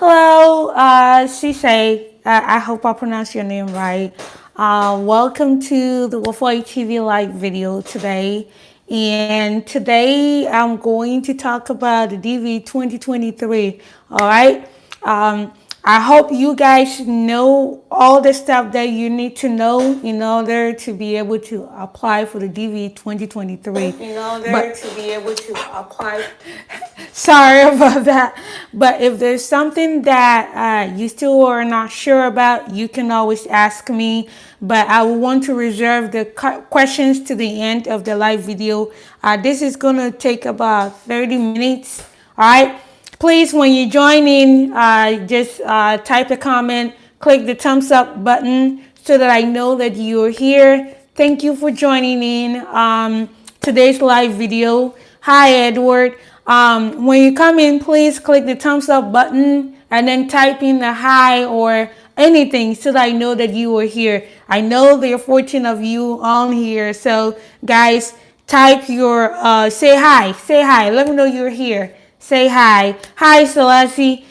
Hello, Sise. I hope I pronounced your name right. Welcome to the Waffle TV live video today. And today I'm going to talk about the DV 2023. All right. Um, I hope you guys know all the stuff that you need to know in order to be able to apply for the DV 2023. Sorry about that. But if there's something that you still are not sure about, you can always ask me. But I will want to reserve the questions to the end of the live video. This is going to take about 30 minutes. All right. Please, when you join in, just type a comment, click the thumbs up button so that I know that you're here. Thank you for joining in today's live video. Hi, Edward. When you come in, please click the thumbs up button and then type in the hi or anything so that I know that you are here. I know there are 14 of you on here. So, guys, type your, say hi. Say hi. Let me know you're here. Say hi. Hi, Celeste.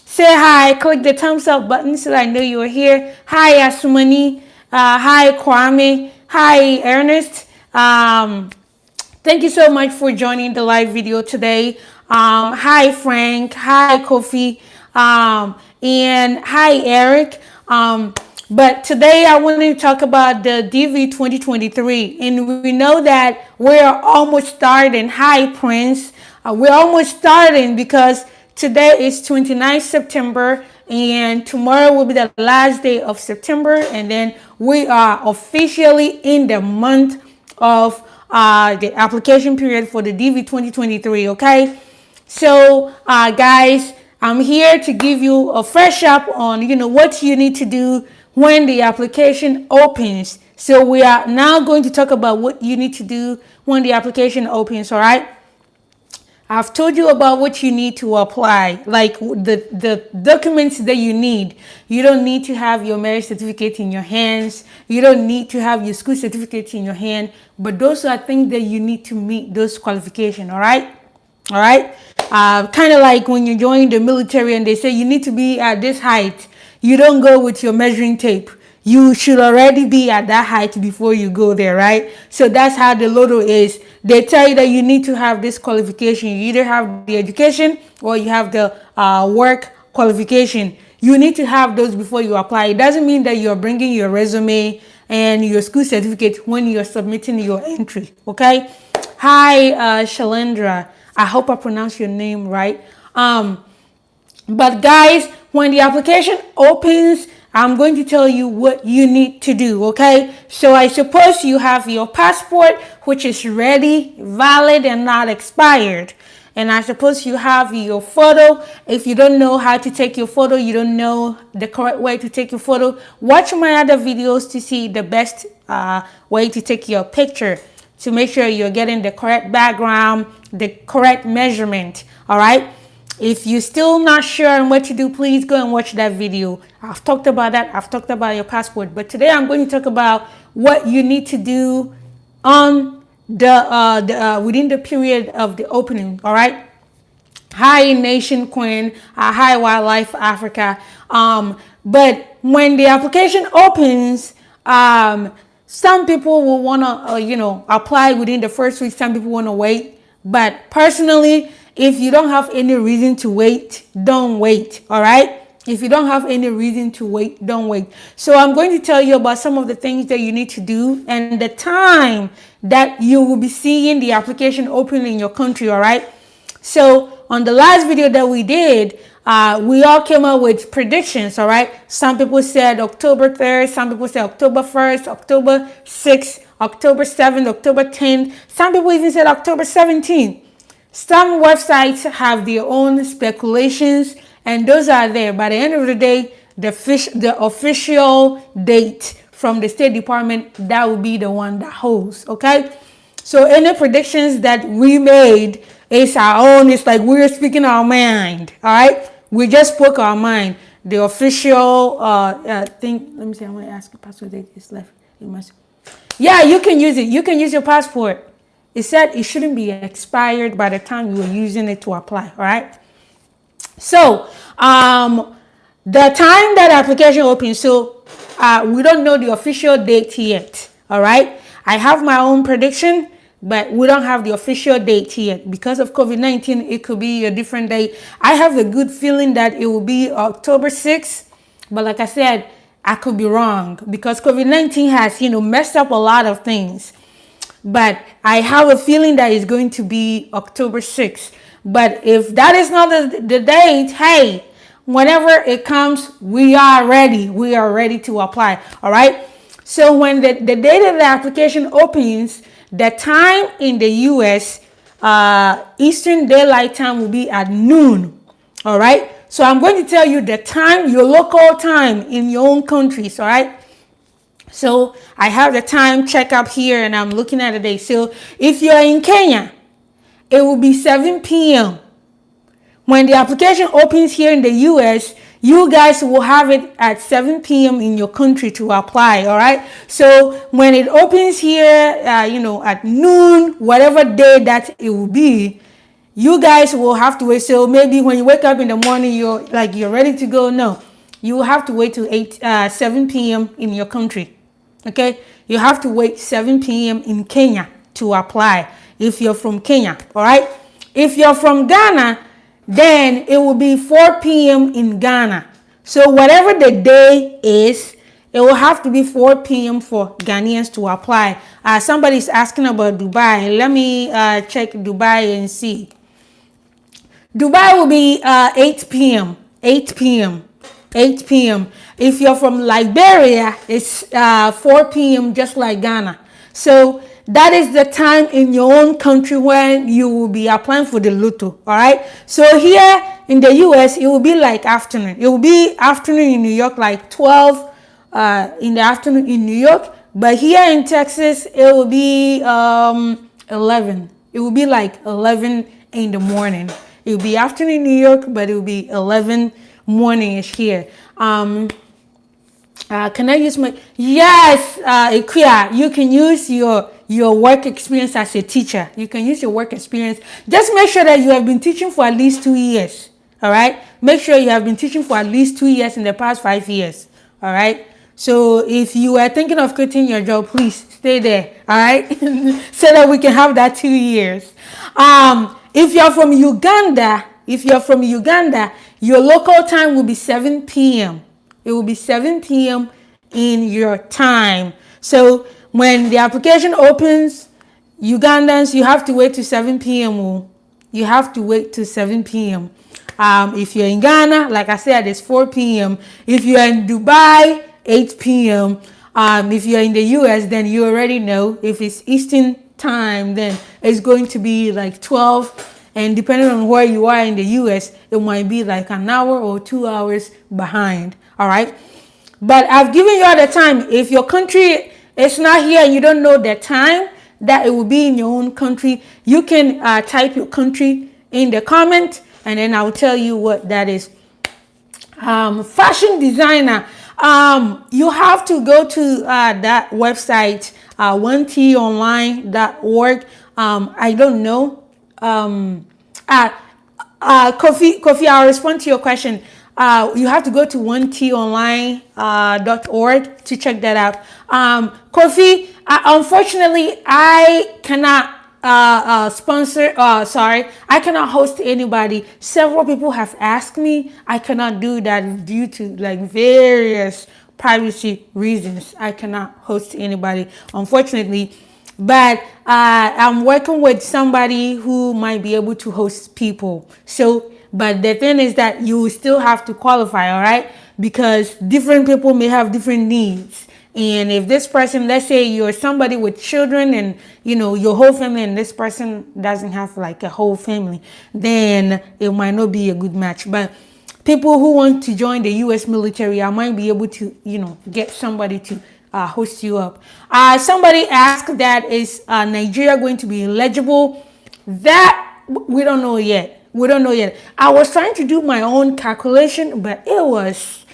Say hi. Click the thumbs up button so that I know you're here. Hi, Asumani. Hi, Kwame. Hi, Ernest. Thank you so much for joining the live video today. Hi, Frank. Hi, Kofi. And hi, Eric. But today I wanted to talk about the DV 2023. And we know that we're almost starting. Hi, Prince. We're almost starting because today is 29th September and tomorrow will be the last day of September. And then we are officially in the month of the application period for the DV 2023. Okay. So, guys, I'm here to give you a fresh up on, what you need to do when the application opens. So we are now going to talk about what you need to do when the application opens. All right. I've told you about what you need to apply, like the documents that you need. You don't need to have your marriage certificate in your hands. You don't need to have your school certificate in your hand. But those are things that you need to meet those qualifications, all right? All right? Kind of like when you join the military and they say you need to be at this height. You don't go with your measuring tape. You should already be at that height before you go there, right? So that's how the lotto is. They tell you that you need to have this qualification. You either have the education or you have the work qualification. You need to have those before you apply. It doesn't mean that you're bringing your resume and your school certificate when you're submitting your entry, okay? Hi, Shalendra. I hope I pronounced your name right. But guys, when the application opens, I'm going to tell you what you need to do, okay? So I suppose you have your passport, which is ready, valid, and not expired. And I suppose you have your photo. If you don't know how to take your photo, you don't know the correct way to take your photo, watch my other videos to see the best way to take your picture, to make sure you're getting the correct background, the correct measurement, all right? If you're still not sure on what to do, please go and watch that video. I've talked about that. I've talked about your passport. But today I'm going to talk about what you need to do on the within the period of the opening. All right. Hi, Nation Queen. Hi, Wildlife Africa. But when the application opens, some people will want to, apply within the first week. Some people want to wait. But personally, if you don't have any reason to wait, don't wait, all right? If you don't have any reason to wait, don't wait. So I'm going to tell you about some of the things that you need to do and the time that you will be seeing the application open in your country, all right? So on the last video that we did, we all came up with predictions, all right? Some people said October 3rd, some people said October 1st, October 6th, October 7th, October 10th. Some people even said October 17th. Some websites have their own speculations, and those are there. By the end of the day, the official date from the State Department, that will be the one that holds, okay? So any predictions that we made is our own. It's like we're speaking our mind, all right? We just spoke our mind. The official thing, let me see, I want to ask you passport date is left. You must. Yeah, you can use it. You can use your passport. It said it shouldn't be expired by the time you were using it to apply, all right? So Um, the time that application opens, so we don't know the official date yet. All right, I have my own prediction, but we don't have the official date yet because of COVID-19. It could be a different date. I have a good feeling that it will be October 6th, but like I said, I could be wrong because COVID-19 has messed up a lot of things. But I have a feeling that it's going to be October 6th. But if that is not the date, hey, whenever it comes, we are ready. We are ready to apply. All right. So when the date of the application opens, the time in the US, Eastern Daylight Time will be at noon. All right. So I'm going to tell you the time, your local time in your own countries. All right. So I have the time check up here and I'm looking at the day. So if you're in Kenya, it will be 7 p.m. When the application opens here in the US, you guys will have it at 7 p.m. in your country to apply, all right? So when it opens here, at noon, whatever day that it will be, you guys will have to wait. So maybe when you wake up in the morning, you're ready to go. No, you will have to wait till 7 p.m. in your country. Okay, you have to wait 7 p.m. in Kenya to apply if you're from Kenya. All right, if you're from Ghana, then it will be 4 p.m. in Ghana. So whatever the day is, it will have to be 4 p.m. for Ghanaians to apply. Somebody's asking about Dubai. Let me check Dubai and see. Dubai will be 8 p.m. 8 p.m. 8 p.m. If you're from Liberia, it's 4 p.m. just like Ghana. So that is the time in your own country when you will be applying for the lotto. All right. So here in the US, it will be like afternoon. It will be afternoon in New York, like 12 in the afternoon in New York. But here in Texas, it will be 11. It will be like 11 in the morning. It will be afternoon in New York, but it will be 11 morning-ish here. Can I use my... Yes, Ikuya, you can use your work experience as a teacher. You can use your work experience. Just make sure that you have been teaching for at least 2 years. All right? Make sure you have been teaching for at least 2 years in the past 5 years. All right? So if you are thinking of quitting your job, please stay there. All right? So that we can have that 2 years. If you're from Uganda, your local time will be 7 p.m. It will be 7 p.m. in your time. So when the application opens, Ugandans, you have to wait till 7 p.m. You have to wait till 7 p.m. If you're in Ghana, like I said, it's 4 p.m. If you're in Dubai, 8 p.m. If you're in the US, then you already know. If it's Eastern time, then it's going to be like 12. And depending on where you are in the US, it might be like an hour or 2 hours behind. All right. But I've given you all the time. If your country is not here and you don't know the time that it will be in your own country, you can type your country in the comment and then I'll tell you what that is. Fashion designer. You have to go to that website, 1tonline.org. I don't know. Kofi, I'll respond to your question. You have to go to 1tonline.org to check that out. Kofi, unfortunately, I cannot I cannot host anybody. Several people have asked me. I cannot do that due to like various privacy reasons. I cannot host anybody, unfortunately. But I'm working with somebody who might be able to host people. So, but the thing is that you still have to qualify, all right? Because different people may have different needs. And if this person, let's say you're somebody with children and, your whole family, and this person doesn't have like a whole family, then it might not be a good match. But people who want to join the U.S. military, I might be able to, get somebody to host you up. Somebody asked that is Nigeria going to be eligible? That we don't know yet. We don't know yet. I was trying to do my own calculation, but it was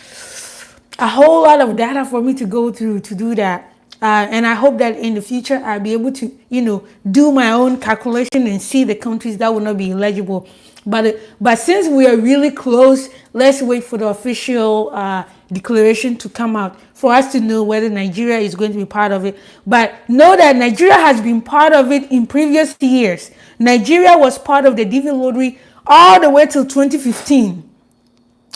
a whole lot of data for me to go through to do that. And I hope that in the future I'll be able to, do my own calculation and see the countries that will not be eligible. But since we are really close, let's wait for the official declaration to come out for us to know whether Nigeria is going to be part of it. But know that Nigeria has been part of it in previous years. Nigeria was part of the DV lottery all the way till 2015.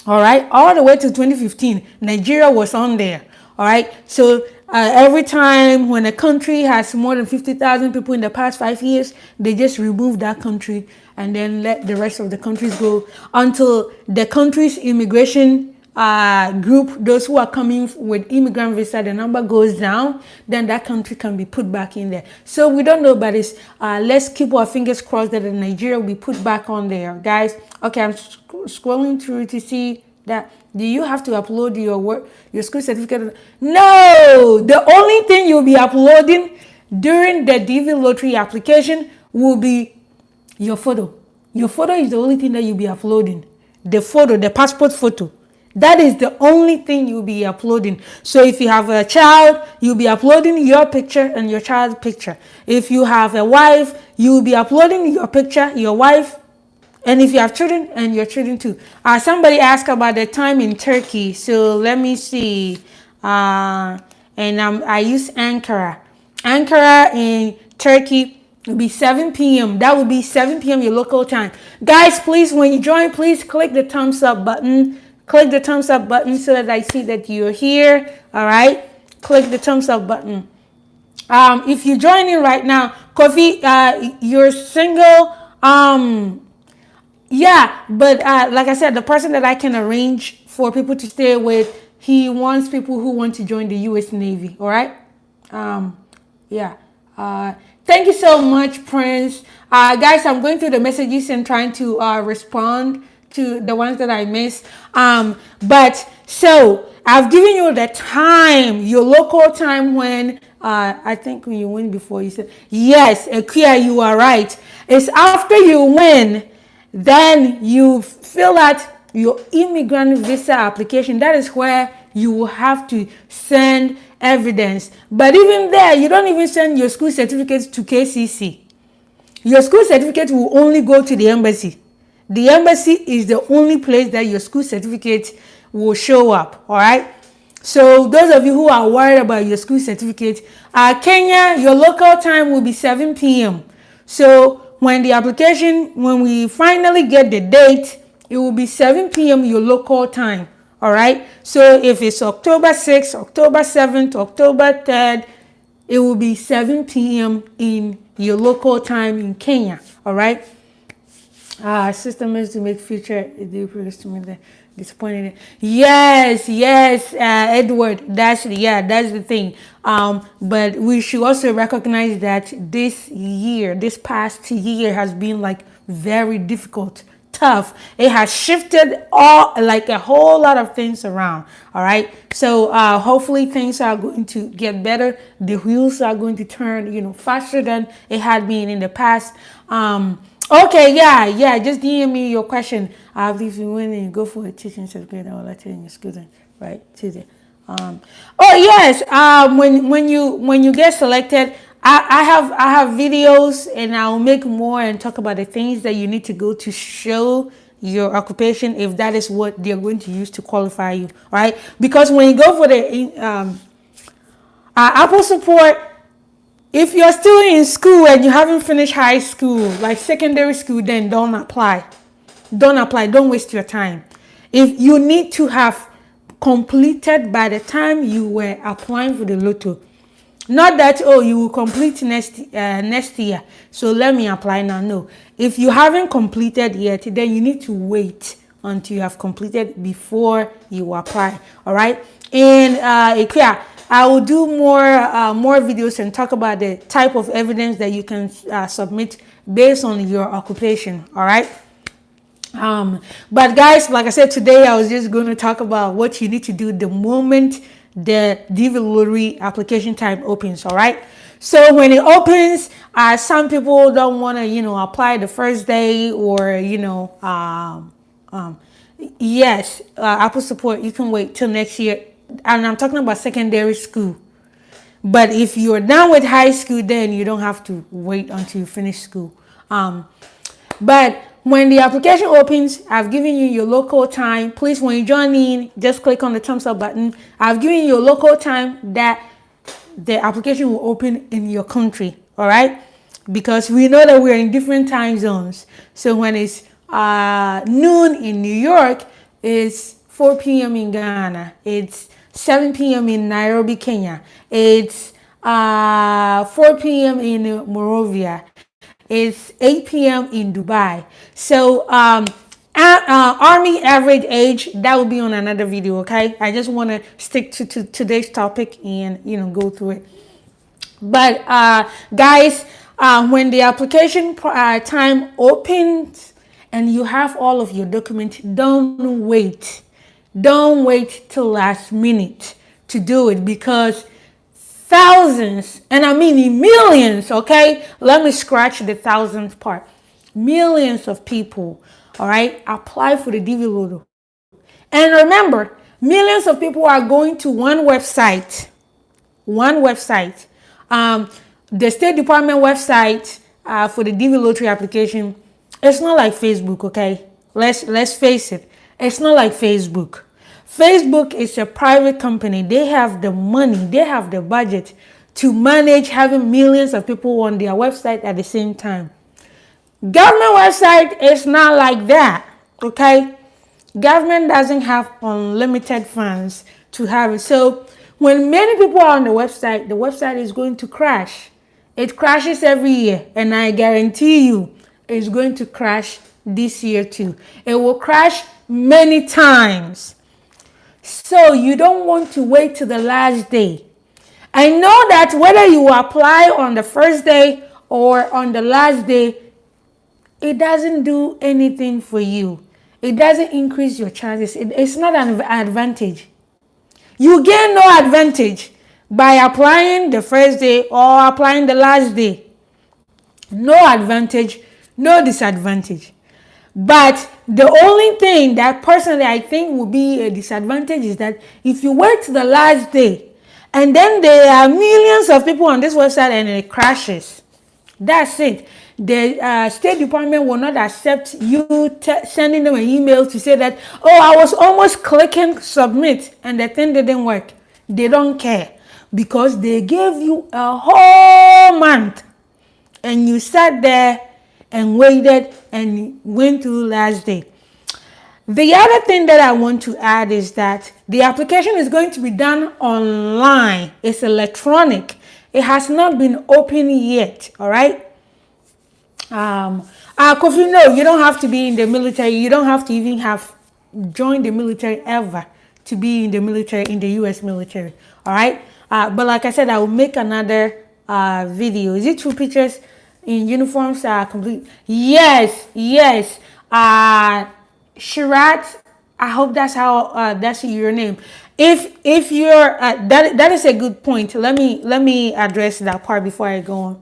All right, all the way to 2015, Nigeria was on there. All right, so every time when a country has more than 50,000 people in the past 5 years, they just remove that country and then let the rest of the countries go until the country's immigration group, those who are coming with immigrant visa, the number goes down, then that country can be put back in there. So we don't know, but it's let's keep our fingers crossed that Nigeria will be put back on there, guys. Okay, I'm scrolling through to see that. Do you have to upload your school certificate? No, the only thing you'll be uploading during the DV lottery application will be your photo. Your photo is the only thing that you'll be uploading. The photo, the passport photo. That is the only thing you'll be uploading. So if you have a child, you'll be uploading your picture and your child's picture. If you have a wife, you'll be uploading your picture, your wife, and if you have children, and your children too. Somebody asked about the time in Turkey. So let me see. And I use Ankara. Ankara in Turkey will be 7 p.m. That will be 7 p.m. your local time. Guys, please, when you join, please click the thumbs up button. Click the thumbs up button so that I see that you're here. All right. Click the thumbs up button. If you're joining right now, Kofi, you're single. Yeah, but like I said, the person that I can arrange for people to stay with, he wants people who want to join the U.S. Navy. All right. Yeah. Thank you so much, Prince. Guys, I'm going through the messages and trying to respond to the ones that I missed. But so I've given you the time, your local time when I think when you win before you said yes, Akia, you are right. It's after you win, then you fill out your immigrant visa application. That is where you will have to send evidence. But even there, you don't even send your school certificates to KCC. Your school certificate will only go to the embassy. The embassy is the only place that your school certificate will show up. All right. So those of you who are worried about your school certificate, Kenya, your local time will be 7 p.m. So when we finally get the date, it will be 7 p.m. your local time. All right. So if it's October 6th, October 7th, October 3rd, it will be 7 p.m. in your local time in Kenya. All right. System is to make future disappointed. Yes, Edward. That's the thing. But we should also recognize that this past year has been like very difficult, tough. It has shifted a whole lot of things around. All right. So hopefully things are going to get better. The wheels are going to turn, faster than it had been in the past. Okay, yeah. Just DM me your question. I believe you win and you go for a teaching certificate or letter in your student, right? Today. Oh yes. When you get selected, I have videos and I'll make more and talk about the things that you need to go to show your occupation if that is what they're going to use to qualify you, right? Because when you go for the Apple support. If you're still in school and you haven't finished high school, like secondary school, then don't apply. Don't waste your time. If you need to have completed by the time you were applying for the lotto. Not that, you will complete next year, so let me apply now. No. If you haven't completed yet, then you need to wait until you have completed before you apply. All right? And I will do more videos and talk about the type of evidence that you can submit based on your occupation. All right. But guys, like I said, today I was just going to talk about what you need to do the moment the DV lottery application time opens. All right. So when it opens, some people don't want to, apply the first day or, yes, Apple support. You can wait till next year. And I'm talking about secondary school. But if you're done with high school, then you don't have to wait until you finish school. But when the application opens, I've given you your local time. Please, when you join in, just click on the thumbs up button. I've given you your local time that the application will open in your country. All right, because we know that we're in different time zones. So when it's noon in New York, it's 4 p.m. in Ghana. It's 7 p.m. in Nairobi, Kenya. It's 4 p.m. in Monrovia. It's 8 p.m. in Dubai. So Army average age, that will be on another video. Okay, I just want to stick to today's topic and go through it. But guys, when the application time opens and you have all of your documents, don't wait till last minute to do it, because thousands, and I mean millions, okay, let me scratch the thousandth part, millions of people, all right, apply for the DV loader. And remember, millions of people are going to one website. The State Department website for the DV lottery application. It's not like Facebook, okay? Let's face it. It's not like Facebook. Facebook is a private company. They have the money, they have the budget to manage having millions of people on their website at the same time. Government website is not like that, okay? Government doesn't have unlimited funds to have it. So when many people are on the website is going to crash. It crashes every year, and I guarantee you it's going to crash this year too. It will crash many times. So you don't want to wait till the last day. I know that whether you apply on the first day or on the last day, it doesn't do anything for you. It doesn't increase your chances. It's not an advantage. You gain no advantage by applying the first day or applying the last day. No advantage, no disadvantage. But the only thing that personally I think will be a disadvantage is that if you wait to the last day and then there are millions of people on this website and it crashes, that's it. The State Department will not accept you sending them an email to say that, oh, I was almost clicking submit and the thing didn't work. They don't care, because they gave you a whole month and you sat there and waited and went through last day. The other thing that I want to add is that the application is going to be done online. It's electronic. It has not been opened yet, all right? Kofi, no, you don't have to be in the military. You don't have to even have joined the military ever to be in the military, in the U.S. military, all right? But like I said, I will make another video. Is it 2 pictures in uniforms are complete? Yes. Shirat, I hope that's how that's your name. If you're that is a good point. Let me address that part before I go on.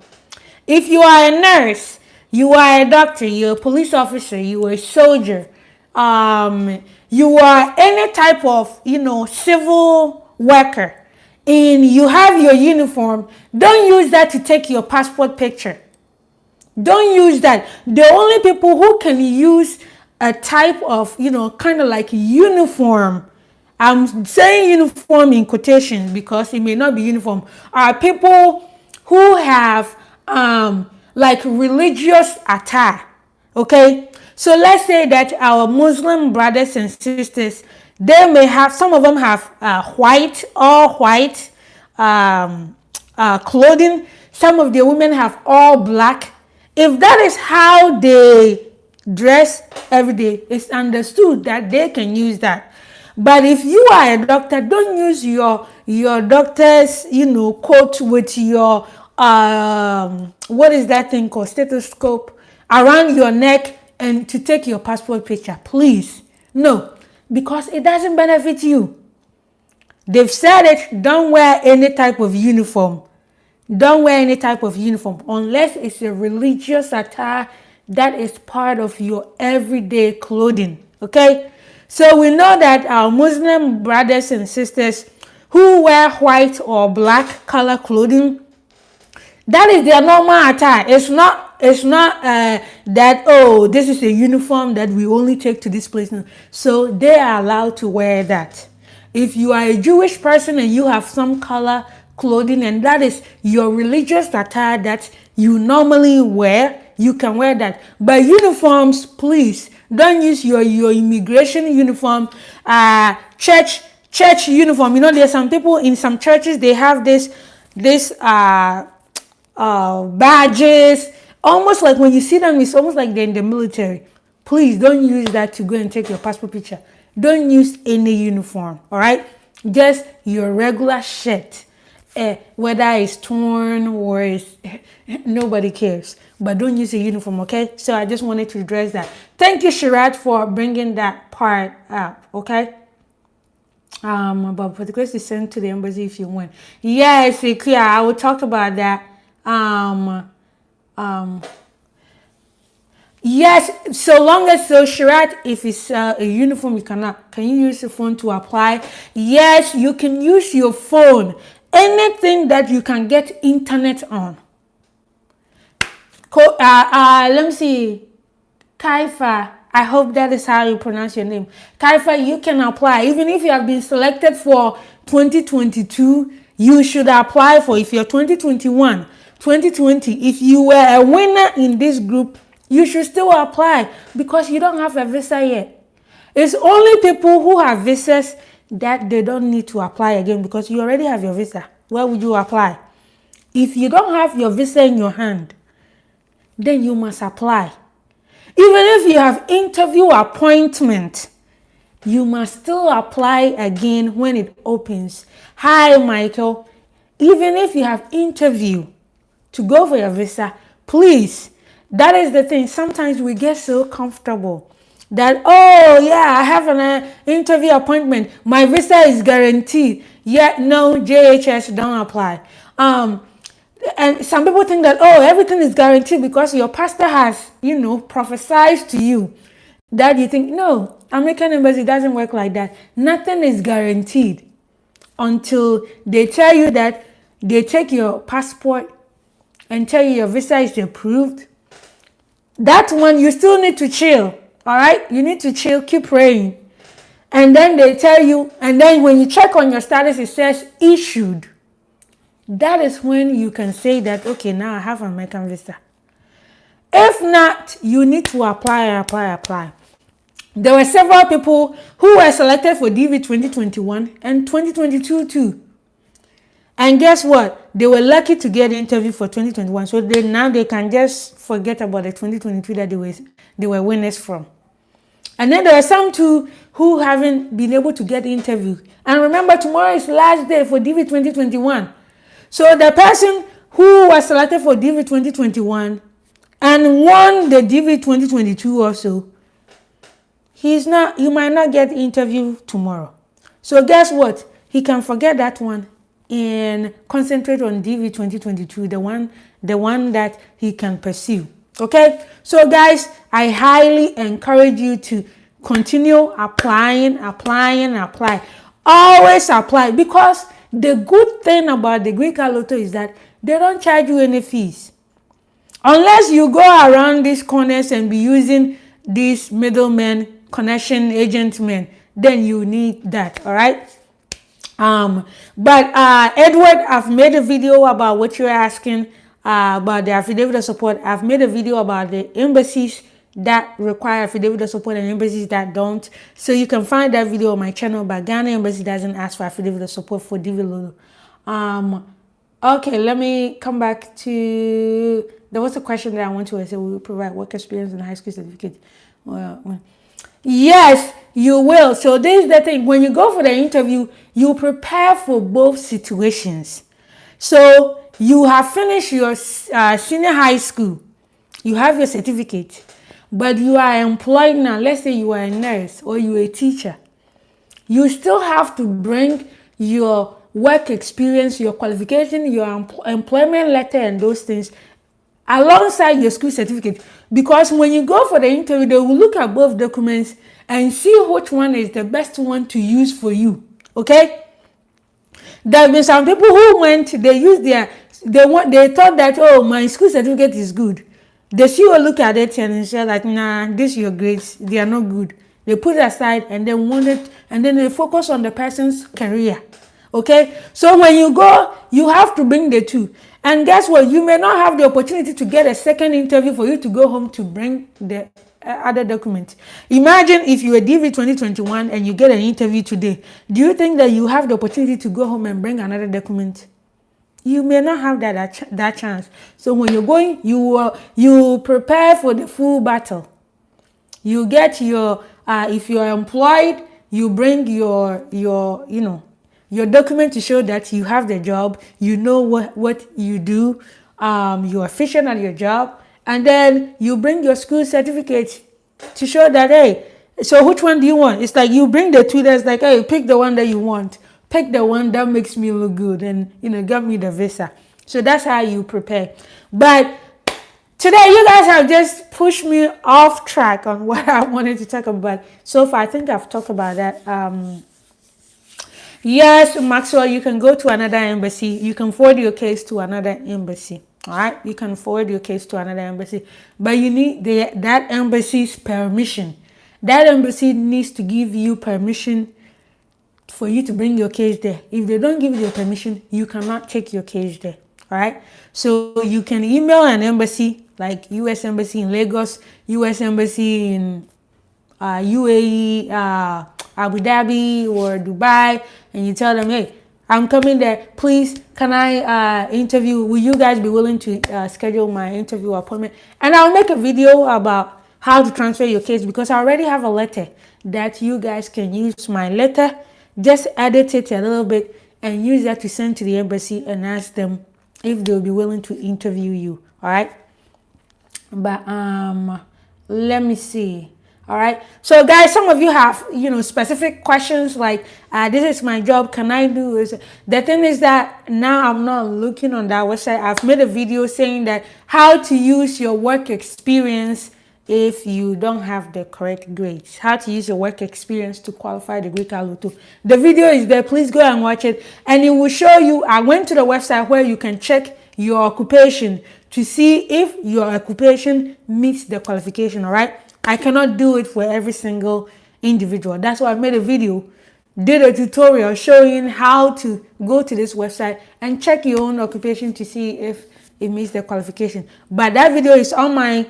If you are a nurse, you are a doctor, you're a police officer, you are a soldier, you are any type of civil worker, and you have your uniform, don't use that to take your passport picture. Don't use that. The only people who can use a type of kind of like uniform, I'm saying uniform in quotation because it may not be uniform, are people who have like religious attire. Okay, so let's say that our Muslim brothers and sisters, they may have, some of them have white clothing. Some of the women have all black. If that is how they dress every day, it's understood that they can use that. But if you are a doctor, don't use your doctor's coat with your what is that thing called, stethoscope, around your neck and to take your passport picture. Please, no, because it doesn't benefit you. They've said it. Don't wear any type of uniform. Don't wear any type of uniform unless it's a religious attire that is part of your everyday clothing. Okay, so we know that our Muslim brothers and sisters who wear white or black color clothing, that is their normal attire. It's not that, oh, this is a uniform that we only take to this place. No. So they are allowed to wear that. If you are a Jewish person and you have some color clothing and that is your religious attire that you normally wear, you can wear that. But uniforms, please don't use your immigration uniform, church uniform. You know, there's some people in some churches, they have this badges, almost like when you see them, it's almost like they're in the military. Please don't use that to go and take your passport picture. Don't use any uniform, all right? Just your regular shirt, whether it's torn or it's nobody cares, but don't use a uniform, okay? So I just wanted to address that. Thank you, Shirat, for bringing that part up, okay? But particulars is sent to the embassy if you win. Yes, clear. I will talk about that. Yes, so long as Shirat, if it's a uniform, you cannot. Can you use the phone to apply? Yes, you can use your phone. Anything that you can get internet on. Let me see. Kaifa, I hope that is how you pronounce your name. Kaifa, you can apply. Even if you have been selected for 2022, you should apply for, if you're 2021, 2020, if you were a winner in this group, you should still apply because you don't have a visa yet. It's only people who have visas that they don't need to apply again because you already have your visa. Where would you apply? If you don't have your visa in your hand, then you must apply. Even if you have interview appointment, you must still apply again when it opens. Hi, Michael. Even if you have interview to go for your visa, please. That is the thing. Sometimes we get so comfortable that, oh yeah, I have an interview appointment. My visa is guaranteed. Yet no, JHS don't apply. And some people think that, oh, everything is guaranteed because your pastor has, prophesied to you, that you think, no, American embassy doesn't work like that. Nothing is guaranteed until they tell you that they take your passport and tell you your visa is approved. That one, you still need to chill, all right? You need to chill, keep praying. And then they tell you, and then when you check on your status, it says issued. That is when you can say that, okay, now I have an American visa. If not, you need to apply. There were several people who were selected for DV 2021 and 2022 too. And guess what? They were lucky to get the interview for 2021. So now they can just forget about the 2022 that they were winners from. And then there are some too who haven't been able to get the interview. And remember, tomorrow is last day for DV 2021. So the person who was selected for DV 2021 and won the DV 2022 also, he might not get the interview tomorrow. So guess what? He can forget that one and concentrate on DV 2022, the one that he can pursue. Okay? So guys, I highly encourage you to continue applying. Always apply, because the good thing about the Green Card Lotto is that they don't charge you any fees. Unless you go around these corners and be using these middlemen, connection agent men, then you need that, all right? But Edward, I've made a video about what you're asking about the affidavit of support. I've made a video about the embassies that require affidavit of support and embassies that don't. So you can find that video on my channel. But Ghana Embassy doesn't ask for affidavit of support for DV Lotto. Okay, let me come back to, there was a question that I want to say, will you provide work experience and high school certificate? Well, yes, you will. So this is the thing. When you go for the interview, you prepare for both situations. So you have finished your senior high school. You have your certificate. But you are employed now. Let's say you are a nurse or you are a teacher. You still have to bring your work experience, your qualification, your employment letter and those things alongside your school certificate. Because when you go for the interview, they will look at both documents and see which one is the best one to use for you. Okay? There have been some people who went, they thought that, oh, my school certificate is good. The CEO look at it and say like, nah, this your grades, they are not good. They put it aside and then wanted, and then they focus on the person's career. Okay, so when you go, you have to bring the two. And guess what? You may not have the opportunity to get a second interview for you to go home to bring the other document. Imagine if you were DV 2021 and you get an interview today. Do you think that you have the opportunity to go home and bring another document? You may not have that chance. So when you're going, you prepare for the full battle. You get your if you're employed, you bring your document to show that you have the job, you know what you do, you're efficient at your job, and then you bring your school certificate to show that, hey, so which one do you want? It's like you bring the two that's like, hey, pick the one that you want. Pick the one that makes me look good and, get me the visa. So that's how you prepare. But today, you guys have just pushed me off track on what I wanted to talk about. So far, I think I've talked about that. Yes, Maxwell, you can go to another embassy. You can forward your case to another embassy. All right, you can forward your case to another embassy, but you need that embassy's permission. That embassy needs to give you permission for you to bring your case there. If they don't give you the permission, you cannot take your case there. All right, so you can email an embassy like U.S. Embassy in Lagos, U.S. Embassy in UAE, Abu Dhabi or Dubai, and you tell them, hey, I'm coming there. Please, can I interview? Will you guys be willing to schedule my interview appointment? And I'll make a video about how to transfer your case, because I already have a letter that you guys can use my letter. Just edit it a little bit and use that to send to the embassy and ask them if they'll be willing to interview you. All right. But let me see. All right, so guys, some of you have specific questions like this is my job, can I do this? The thing is that now I'm not looking on that website. I've made a video saying that how to use your work experience if you don't have the correct grades, how to use your work experience to qualify the Greek Aluto. The video is there, please go and watch it, and it will show you. I went to the website where you can check your occupation to see if your occupation meets the qualification. All right, I cannot do it for every single individual. That's why I made a video, did a tutorial showing how to go to this website and check your own occupation to see if it meets the qualification. But that video is on my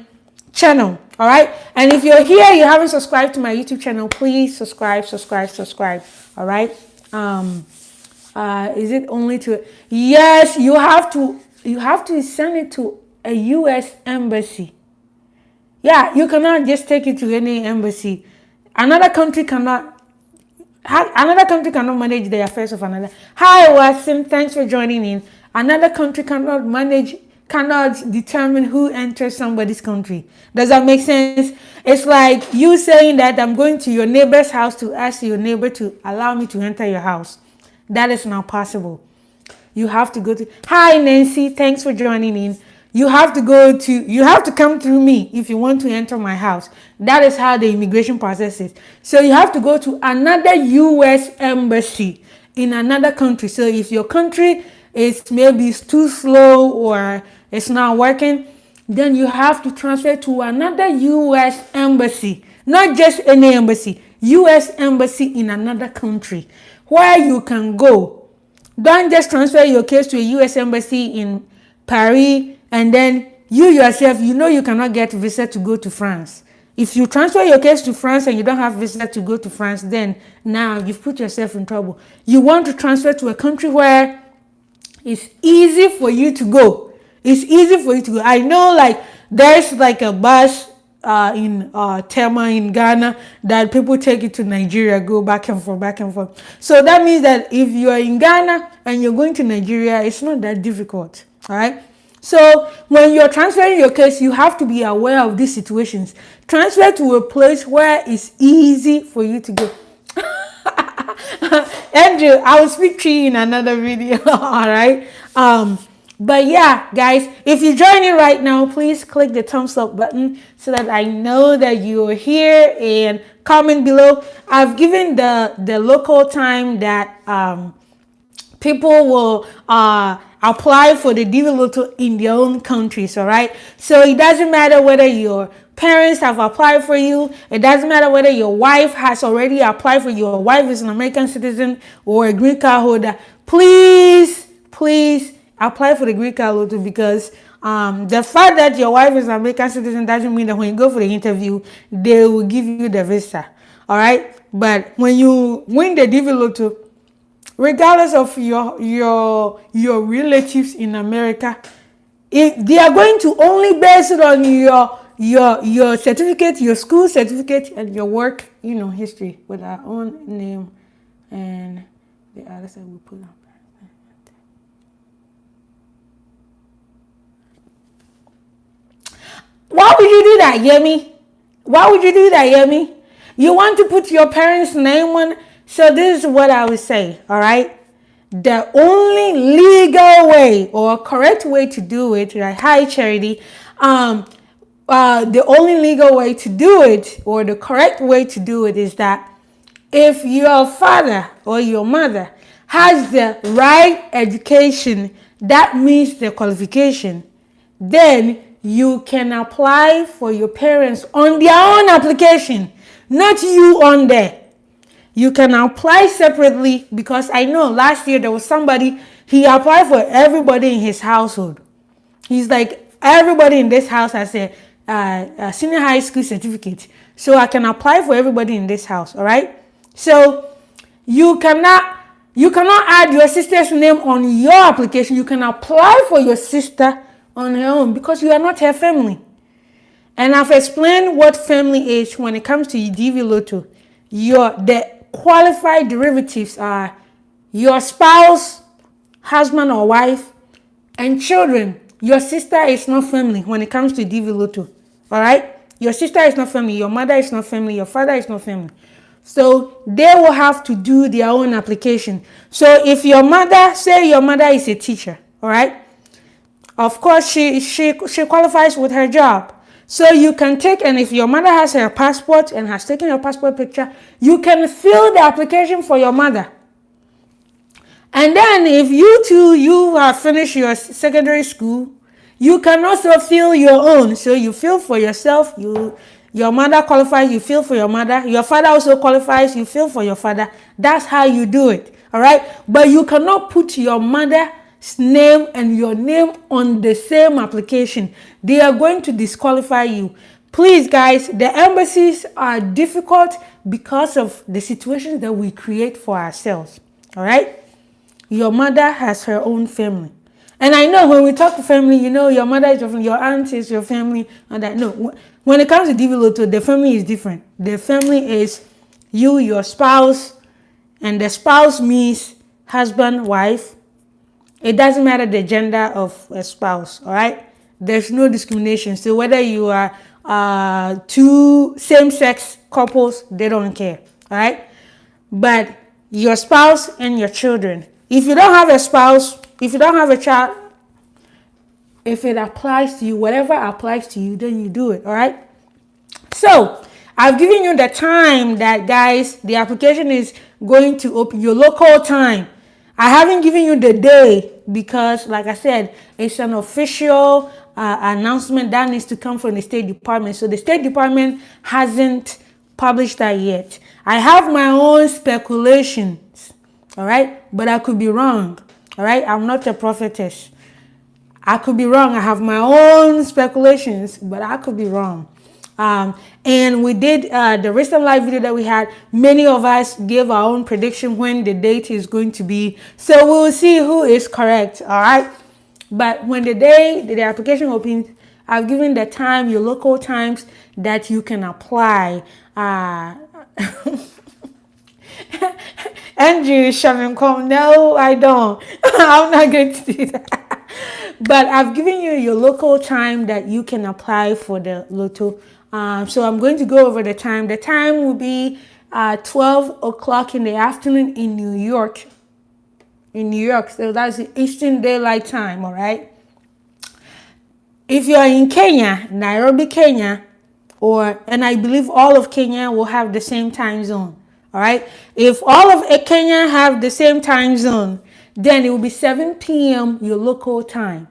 channel. All right, and if you're here, you haven't subscribed to my YouTube channel, please subscribe. All right. Is it only to? Yes, you have to send it to a U.S. embassy. Yeah, you cannot just take it to any embassy. Another country cannot manage the affairs of another. Hi, Watson. Thanks for joining in. Another country cannot determine who enters somebody's country. Does that make sense? It's like you saying that I'm going to your neighbor's house to ask your neighbor to allow me to enter your house. That is not possible. You have to go to. Hi, Nancy. Thanks for joining in. You have to come through me if you want to enter my house. That is how the immigration process is. So you have to go to another U.S. embassy in another country. So if your country is maybe too slow or it's not working, then you have to transfer to another U.S. embassy. Not just any embassy, U.S. embassy in another country where you can go. Don't just transfer your case to a U.S. embassy in Paris and then you yourself, you cannot get visa to go to France. If you transfer your case to France and you don't have visa to go to France, then now you've put yourself in trouble. You want to transfer to a country where it's easy for you to go. It's easy for you to go. I know, like, there's like a bus in Tema in Ghana that people take it to Nigeria, go back and forth. So that means that if you are in Ghana and you're going to Nigeria, it's not that difficult. All right. So when you're transferring your case, you have to be aware of these situations. Transfer to a place where it's easy for you to go. Andrew, I will speak to you in another video. All right. But yeah, guys, if you're joining right now, please click the thumbs up button so that I know that you're here, and comment below. I've given the local time that people will apply for the DV Lotto in their own countries, all right? So it doesn't matter whether your parents have applied for you. It doesn't matter whether your wife has already applied for you. Your wife is an American citizen or a green card holder. Please apply for the green card Lotto, because the fact that your wife is an American citizen doesn't mean that when you go for the interview, they will give you the visa, all right? But when you win the DV Lotto, regardless of your relatives in America, they are going to only base it on your certificate, your school certificate, and your work, history with our own name and the other side we put on. Why would you do that, Yemi? Why would you do that, Yemi? You want to put your parents' name on? So this is what I would say, all right? The only legal way or correct way to do it, right? Hi, Charity. The only legal way to do it, or the correct way to do it, is that if your father or your mother has the right education, that means the qualification, then you can apply for your parents on their own application, not you on there. You can apply separately, because I know last year there was somebody, he applied for everybody in his household. He's like, everybody in this house has a senior high school certificate, so I can apply for everybody in this house, all right? So you cannot add your sister's name on your application. You can apply for your sister on her own, because you are not her family. And I've explained what family is when it comes to DV Lotto. The qualified derivatives are your spouse, husband or wife, and children. Your sister is not family when it comes to DV Lotto. All right? Your sister is not family. Your mother is not family. Your father is not family. So they will have to do their own application. So if your mother, say your mother is a teacher, all right? Of course, she qualifies with her job. So you can take, and if your mother has her passport and has taken your passport picture, you can fill the application for your mother. And then if you have finished your secondary school, you can also fill your own. So you fill for yourself, your mother qualifies, you fill for your mother. Your father also qualifies, you fill for your father. That's how you do it, all right? But you cannot put your mother's name and your name on the same application. They are going to disqualify you. Please, guys, the embassies are difficult because of the situations that we create for ourselves, all right? Your mother has her own family. And I know when we talk to family, your mother is your family, your aunt is your family, and that. No, when it comes to DV Lotto, the family is different. The family is you, your spouse, and the spouse means husband, wife. It doesn't matter the gender of a spouse, all right? There's no discrimination. So whether you are two same-sex couples, they don't care, all right? But your spouse and your children. If you don't have a spouse, if you don't have a child, if it applies to you, whatever applies to you, then you do it, all right? So I've given you the time that, guys, the application is going to open, your local time. I haven't given you the day because, like I said, it's an official announcement that needs to come from the State Department. So the State Department hasn't published that yet. I have my own speculations, all right? But I could be wrong, all right? I'm not a prophetess. I could be wrong. I have my own speculations, but I could be wrong. And we did the recent live video that we had. Many of us gave our own prediction when the date is going to be. So we'll see who is correct, all right? But when the application opens, I've given the time, your local times that you can apply. Andrew Shamim, no, I don't. I'm not going to do that. But I've given you your local time that you can apply for the Lotto. So I'm going to go over the time. The time will be 12 o'clock in the afternoon in New York. In New York, so that's the Eastern Daylight Time, all right? If you're in Kenya, Nairobi, Kenya, and I believe all of Kenya will have the same time zone, all right? If all of Kenya have the same time zone, then it will be 7 p.m. your local time.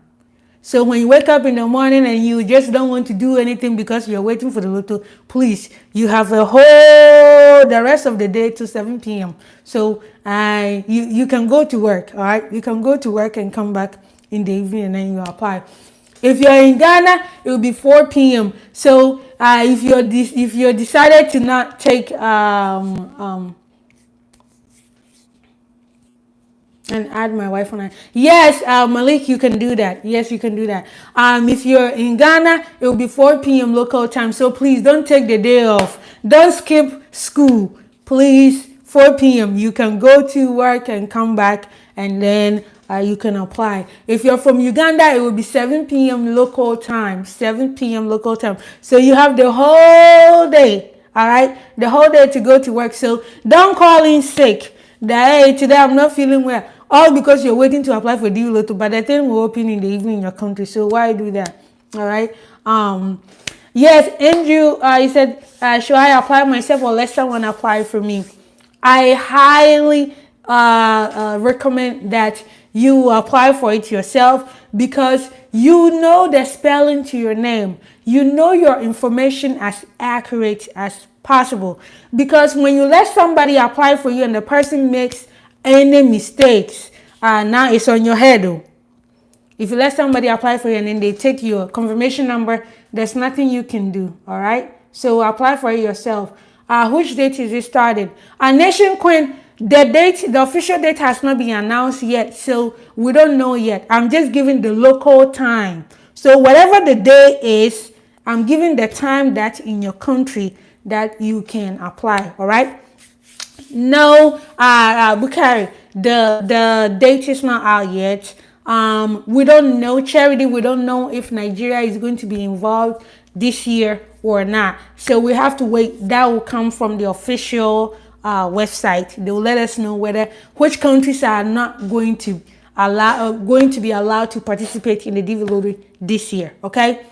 So when you wake up in the morning and you just don't want to do anything because you're waiting for the lotto, please, you have the rest of the day to 7 p.m. So you can go to work, all right? You can go to work and come back in the evening and then you apply. If you're in Ghana, it will be 4 p.m. So if you're decided to not take and add my wife on it. Yes, Malik, you can do that. Yes, you can do that. If you're in Ghana, it will be 4 p.m. local time. So please don't take the day off. Don't skip school. Please, 4 p.m. You can go to work and come back and then you can apply. If you're from Uganda, it will be 7 p.m. local time. 7 p.m. local time. So you have the whole day. All right, the whole day to go to work. So don't call in sick. That hey, today I'm not feeling well. All because you're waiting to apply for DV Lotto, but the thing will open in the evening in your country. So why do that? All right. Yes, Andrew. He said, should I apply myself or let someone apply for me? I highly recommend that you apply for it yourself because you know the spelling to your name. You know your information as accurate as possible. Because when you let somebody apply for you and the person makes any mistakes, now it's on your head. Oh. If you let somebody apply for you and then they take your confirmation number, there's nothing you can do. All right. So apply for it yourself. Which date is it started? Nation Queen, the official date has not been announced yet. So we don't know yet. I'm just giving the local time. So whatever the day is, I'm giving the time that in your country that you can apply. All right. No, Bukari, the date is not out yet. We don't know, Charity, we don't know if Nigeria is going to be involved this year or not. So we have to wait. That will come from the official website. They will let us know which countries are not going to be allowed to participate in the DV Lottery this year. Okay.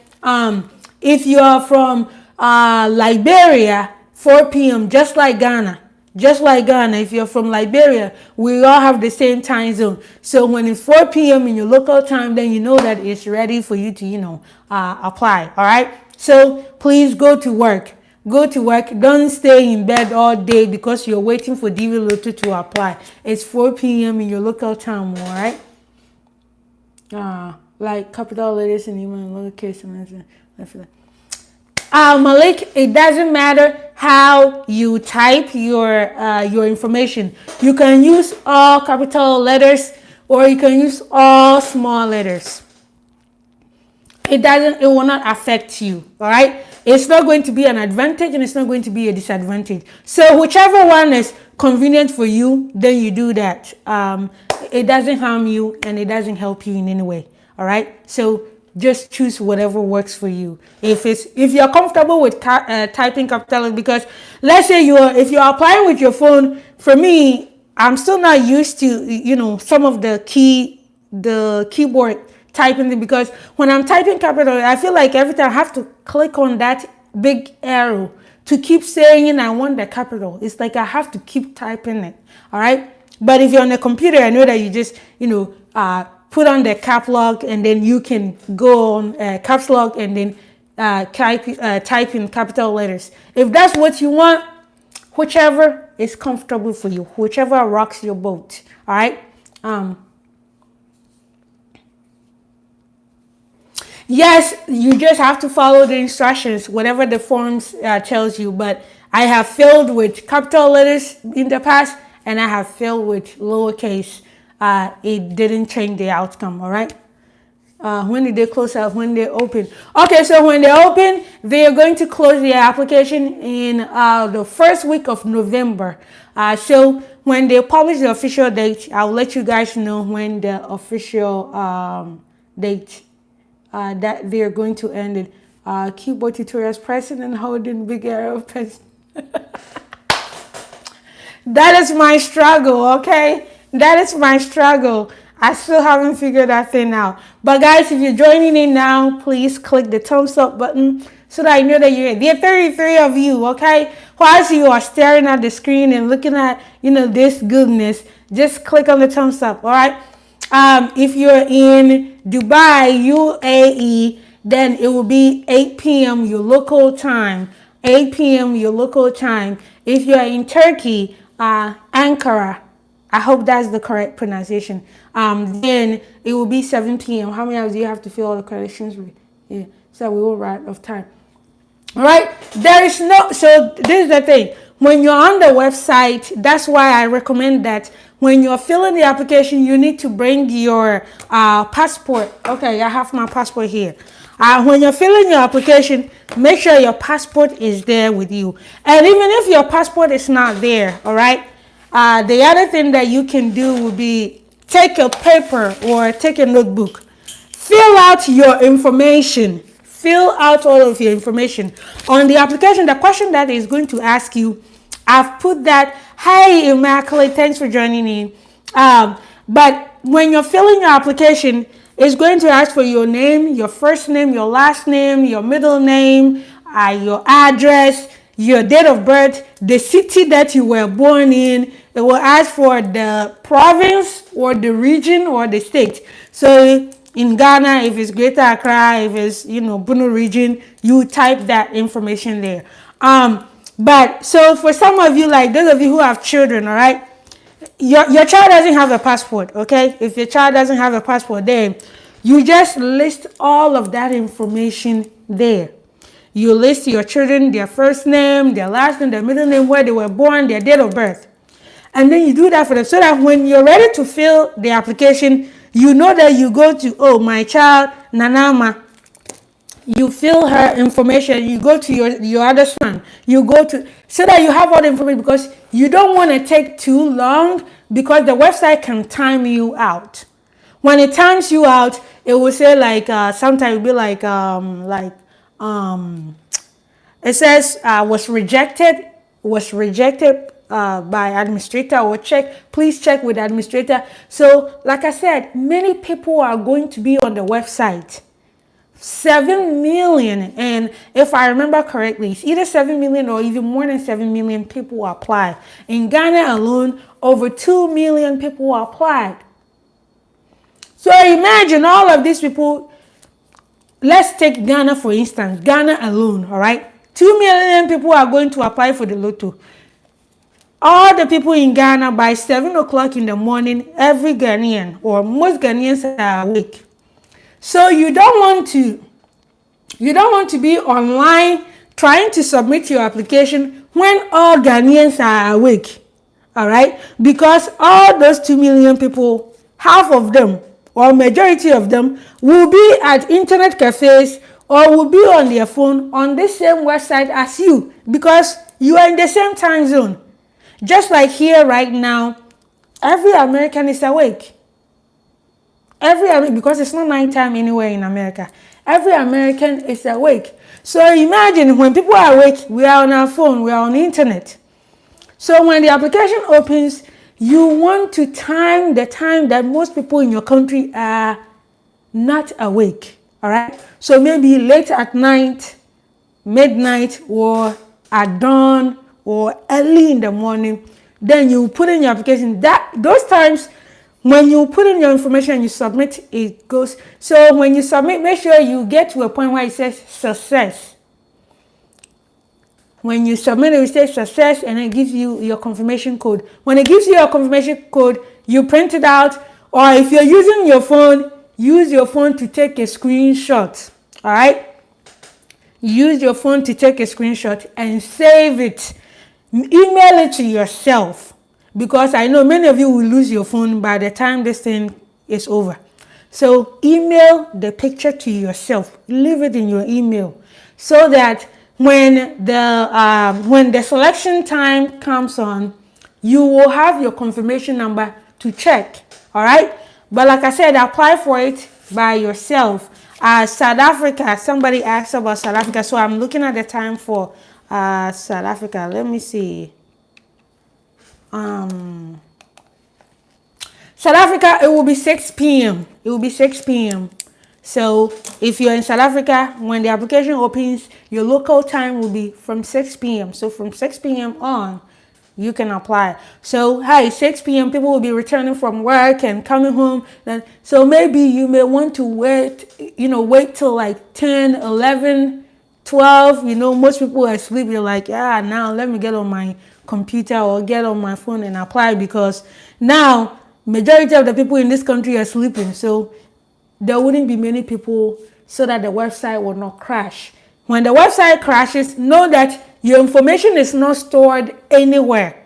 If you are from Liberia, 4 p.m. just like Ghana. If you're from Liberia, we all have the same time zone. So when it's 4 p.m. in your local time, then you know that it's ready for you to, apply. All right. So please go to work. Go to work. Don't stay in bed all day because you're waiting for DV Lotto to apply. It's 4 p.m. in your local time. All right. Like capital letters and even lowercase and Malik, it doesn't matter how you type your information. You can use all capital letters or you can use all small letters. It will not affect you. All right. It's not going to be an advantage and it's not going to be a disadvantage. So whichever one is convenient for you, then you do that. It doesn't harm you and it doesn't help you in any way. All right. So just choose whatever works for you. If you're comfortable with typing capital, because let's say if you're applying with your phone, for me, I'm still not used to some of the keyboard typing thing, because when I'm typing capital, I feel like every time I have to click on that big arrow to keep saying I want the capital. It's like I have to keep typing it. All right. But if you're on a computer, I know that you just put on the cap lock and then you can go on caps lock and then type in capital letters. If that's what you want, whichever is comfortable for you, whichever rocks your boat. All right. Yes, you just have to follow the instructions, whatever the forms tells you. But I have failed with capital letters in the past and I have failed with lowercase. It didn't change the outcome. All right. When did they close out? When they open? Okay, so when they open, they are going to close their application in the first week of November. So when they publish the official date, I'll let you guys know when the official date that they are going to end it. Keyboard tutorials, pressing and holding big arrow pencil. That is my struggle. Okay. That is my struggle. I still haven't figured that thing out. But guys, if you're joining in now, please click the thumbs up button, so that I know that you're here. There are 33 of you, okay? Whilst you are staring at the screen and looking at, this goodness, just click on the thumbs up, all right? If you're in Dubai, UAE, then it will be 8 p.m. your local time. 8 p.m. your local time. If you're in Turkey, Ankara, I hope that's the correct pronunciation. Then it will be 7 p.m. How many hours do you have to fill all the corrections with? Yeah, so we will run out of time. All right, so this is the thing. When you're on the website, that's why I recommend that when you're filling the application, you need to bring your passport. Okay, I have my passport here. When you're filling your application, make sure your passport is there with you. And even if your passport is not there, all right, the other thing that you can do would be take a paper or take a notebook. Fill out your information. Fill out all of your information. On the application, the question that is going to ask you, I've put that, hey, Immaculate, thanks for joining in. But when you're filling your application, it's going to ask for your name, your first name, your last name, your middle name, your address, your date of birth, the city that you were born in. It will ask for the province or the region or the state. So in Ghana, if it's Greater Accra, if it's, Bunu region, you type that information there. But so for some of you, like those of you who have children, all right, your child doesn't have a passport, okay? If your child doesn't have a passport, then you just list all of that information there. You list your children, their first name, their last name, their middle name, where they were born, their date of birth. And then you do that for them so that when you're ready to fill the application, you know that you go to, my child, Nanama. You fill her information. You go to your other son. You go to, so that you have all the information, because you don't want to take too long, because the website can time you out. When it times you out, it will say like, sometimes it'll be like, it says was rejected by administrator, or please check with administrator. So like I said, many people are going to be on the website. 7 million, and if I remember correctly, it's either 7 million or even more than 7 million people apply. In Ghana alone, over 2 million people applied. So imagine all of these people. Let's take Ghana for instance. Ghana alone, all right? 2 million people are going to apply for the lotto. All the people in Ghana, by 7 o'clock in the morning, every Ghanaian or most Ghanaians are awake. So you don't want to be online trying to submit your application when all Ghanaians are awake. All right? Because all those 2 million people, half of them or majority of them will be at internet cafes or will be on their phone on the same website as you, because you are in the same time zone. Just like here right now, every American is awake. Because it's not nighttime anywhere in America. Every American is awake. So imagine when people are awake, we are on our phone, we are on the internet. So when the application opens, you want to time the time that most people in your country are not awake. All right. So maybe late at night, midnight, or at dawn, or early in the morning. Then you put in your application. Those times, when you put in your information and you submit, it goes. So when you submit, make sure you get to a point where it says success. When you submit, it says success, and it gives you your confirmation code. When it gives you your confirmation code, you print it out, or if you're using your phone, use your phone to take a screenshot. All right? Use your phone to take a screenshot and save it. Email it to yourself. Because I know many of you will lose your phone by the time this thing is over. So email the picture to yourself. Leave it in your email so that when the selection time comes on, you will have your confirmation number to check. All right. But like I said, apply for it by yourself. South Africa, somebody asked about South Africa. So I'm looking at the time for South Africa. Let me see. South Africa, it will be 6 p.m. It will be 6 p.m. So if you're in South Africa, when the application opens, your local time will be from 6 p.m. So from 6 p.m. on, you can apply. So hi, 6 p.m. people will be returning from work and coming home. Then so maybe you may want to wait till like 10, 11, 12. Most people are asleep. You're like, yeah, now let me get on my computer or get on my phone and apply, because now majority of the people in this country are sleeping. So there wouldn't be many people, so that the website will not crash. When the website crashes, know that your information is not stored anywhere.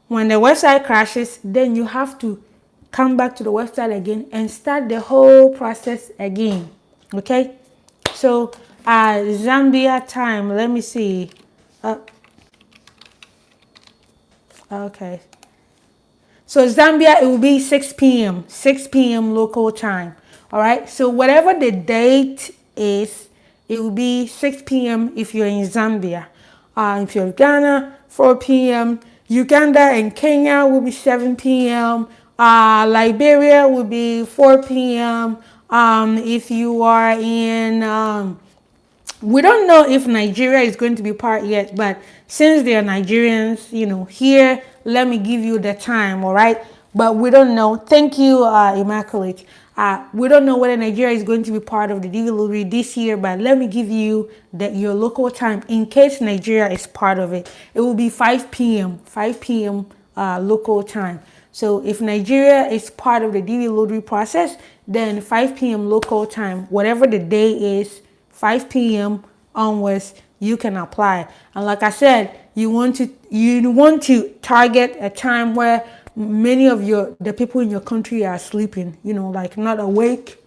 When the website crashes, then you have to come back to the website again and start the whole process again. Okay? So Zambia time, let me see. Okay. So Zambia, it will be 6 p.m. 6 p.m. local time. All right. So whatever the date is, it will be 6 p.m. if you're in Zambia. If you're in Ghana, 4 p.m. Uganda and Kenya will be 7 p.m. Liberia will be 4 p.m. If you are in we don't know if Nigeria is going to be part yet, but since they are Nigerians, here, let me give you the time, all right? But we don't know. Thank you, Immaculate. We don't know whether Nigeria is going to be part of the DV lottery this year, but let me give you your local time in case Nigeria is part of it. It will be 5 p.m. 5 p.m. Local time. So if Nigeria is part of the DV lottery process, then 5 p.m. local time, whatever the day is, 5 p.m. onwards, you can apply. And like I said, you want to target a time where many of the people in your country are sleeping, like not awake,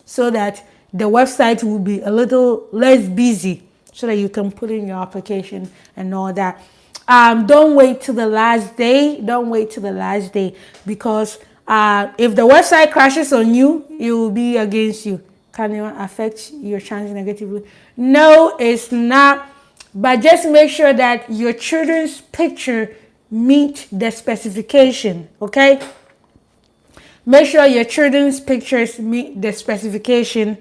so that the website will be a little less busy, so that you can put in your application and all that. Don't wait till the last day. Don't wait till the last day, because if the website crashes on you, it will be against you. Can it affect your chances negatively? No, it's not. But just make sure that your children's picture meet the specification, okay? Make sure your children's pictures meet the specification,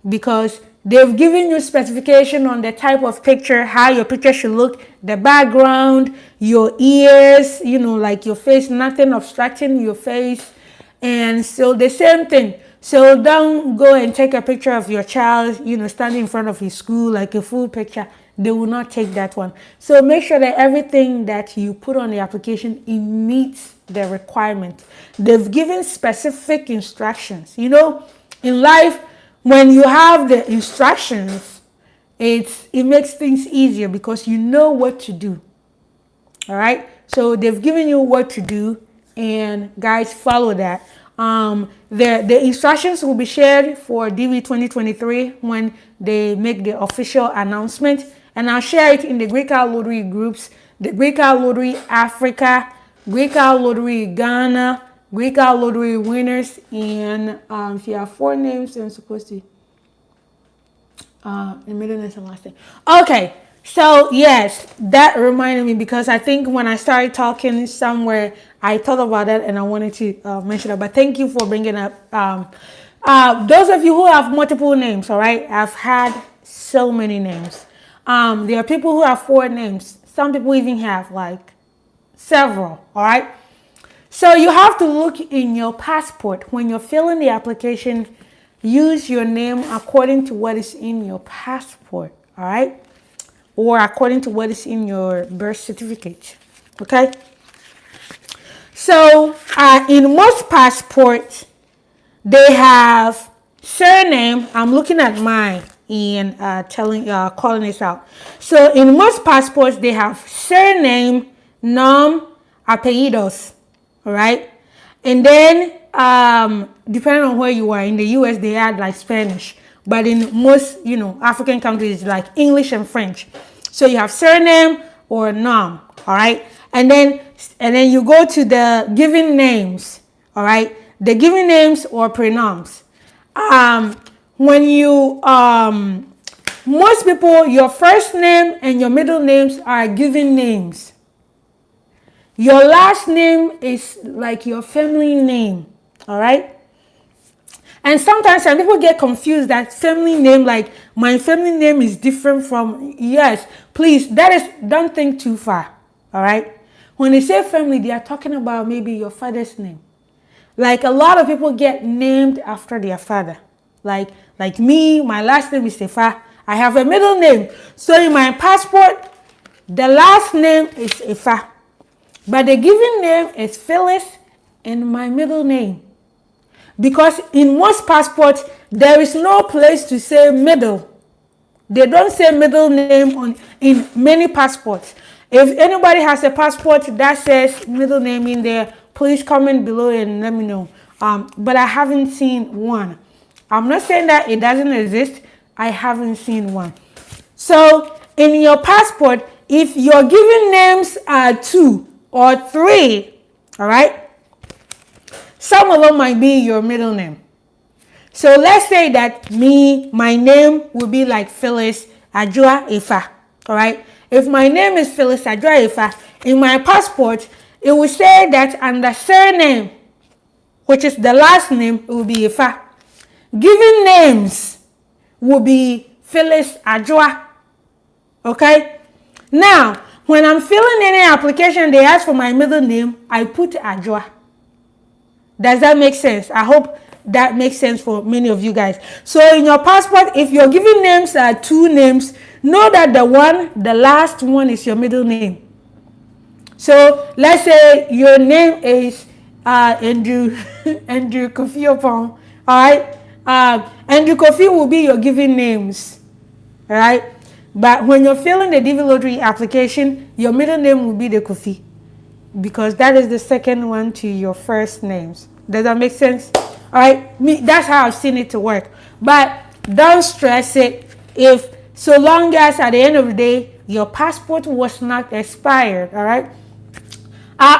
because they've given you specification on the type of picture, how your picture should look, the background, your ears, like your face, nothing obstructing your face. And so the same thing. So don't go and take a picture of your child, standing in front of his school, like a full picture. They will not take that one. So make sure that everything that you put on the application, it meets the requirement. They've given specific instructions. In life, when you have the instructions, it makes things easier, because you know what to do. All right. So they've given you what to do, and guys, follow that. The instructions will be shared for DV2023 when they make the official announcement, and I'll share it in the Greek Out Lottery groups, the Greek Out Lottery Africa, Greek Out Lottery Ghana, Greek Out Lottery winners, and if you have 4 names, I'm supposed to in middle name and last name. Okay. So yes, that reminded me, because I think when I started talking somewhere, I thought about that and I wanted to mention it. But thank you for bringing up. Those of you who have multiple names, all right, I've had so many names. There are people who have 4 names. Some people even have like several, all right. So you have to look in your passport when you're filling the application. Use your name according to what is in your passport, all right? Or according to what is in your birth certificate, okay? So in most passports, they have surname. I'm looking at mine and calling this out. So in most passports, they have surname, nom, apellidos, all right? And then depending on where you are, in the US, they add like Spanish. But in most, African countries, like English and French. So you have surname or nom, all right? And then you go to the given names, all right? The given names or pronoms. When you, most people, your first name and your middle names are given names. Your last name is like your family name, all right? And sometimes some people get confused that family name, like my family name is different from, yes, please, don't think too far, all right? When they say family, they are talking about maybe your father's name. Like a lot of people get named after their father. Like me, my last name is Ifa. I have a middle name. So in my passport, the last name is Ifa. But the given name is Phyllis and my middle name. Because in most passports, there is no place to say middle. They don't say middle name in many passports. If anybody has a passport that says middle name in there, please comment below and let me know. But I haven't seen one. I'm not saying that it doesn't exist. I haven't seen one. So in your passport, if your given names are 2 or 3, all right, some of them might be your middle name. So let's say that my name would be like Phyllis Ajua Ifa, all right? If my name is Phyllis Ajua Ifa, in my passport, it will say that under surname, which is the last name, it will be Ifa. Given names will be Phyllis Ajua, okay? Now, when I'm filling any application, they ask for my middle name, I put Ajua. Does that make sense? I hope that makes sense for many of you guys. So in your passport, if your given names are 2 names, know that the last one is your middle name. So let's say your name is Andrew Andrew Kofi Opon. All right, Andrew Kofi will be your given names. All right, but when you're filling the DV lottery application, your middle name will be the Kofi, because that is the second one to your first names. Does that make sense? All right, that's how I've seen it to work. But don't stress it. If so long as at the end of the day your passport was not expired, all right.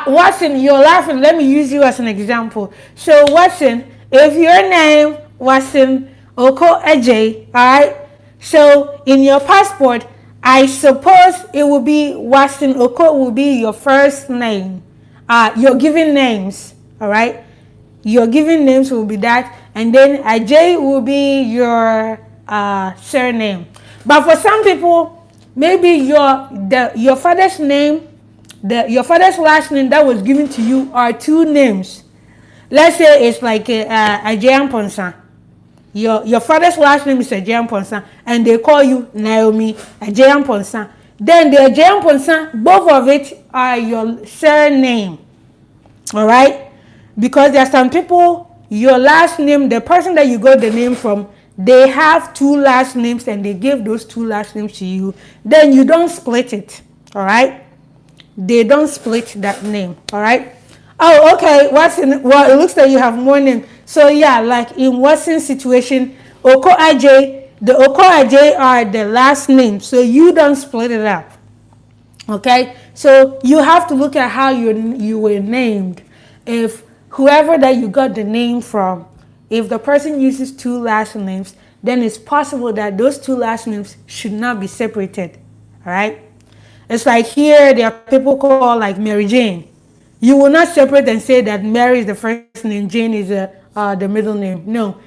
Watson, you're laughing. Let me use you as an example. So Watson, if your name Watson Oko Ajay, all right. So in your passport, I suppose it will be Watson Oko will be your first name. Your given names, all right. Your given names will be that, and then Ajay will be your surname. But for some people, maybe your father's name, your father's last name that was given to you are 2 names. Let's say it's like Ajay Amponsa. Your father's last name is Ajay Amponsa, and they call you Naomi Ajay Amponsa. Then the Ajay Amponsa, both of it are your surname. All right. Because there are some people, your last name, the person that you got the name from, they have 2 last names and they give those 2 last names to you. Then you don't split it, all right? They don't split that name, all right? Oh, okay, well, it looks like you have more names. So yeah, like in Watson's situation, Oko Ajay, the Oko Ajay are the last name, so you don't split it up, okay? So you have to look at how you were named. If whoever that you got the name from, if the person uses 2 last names, then it's possible that those 2 last names should not be separated. All right? It's like here, there are people called like Mary Jane. You will not separate and say that Mary is the first name, Jane is the middle name. No.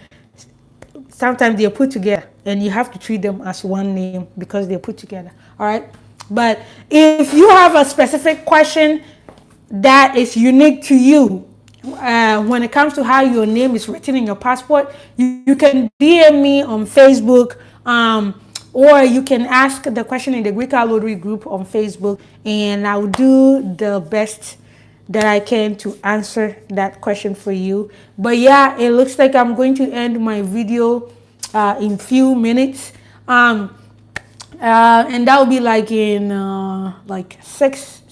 Sometimes they're put together, and you have to treat them as one name because they're put together. All right? But if you have a specific question that is unique to you, when it comes to how your name is written in your passport, you can DM me on Facebook, or you can ask the question in the Greek Lottery group on Facebook, and I will do the best that I can to answer that question for you. But yeah, it looks like I'm going to end my video in few minutes, and that will be like in like 6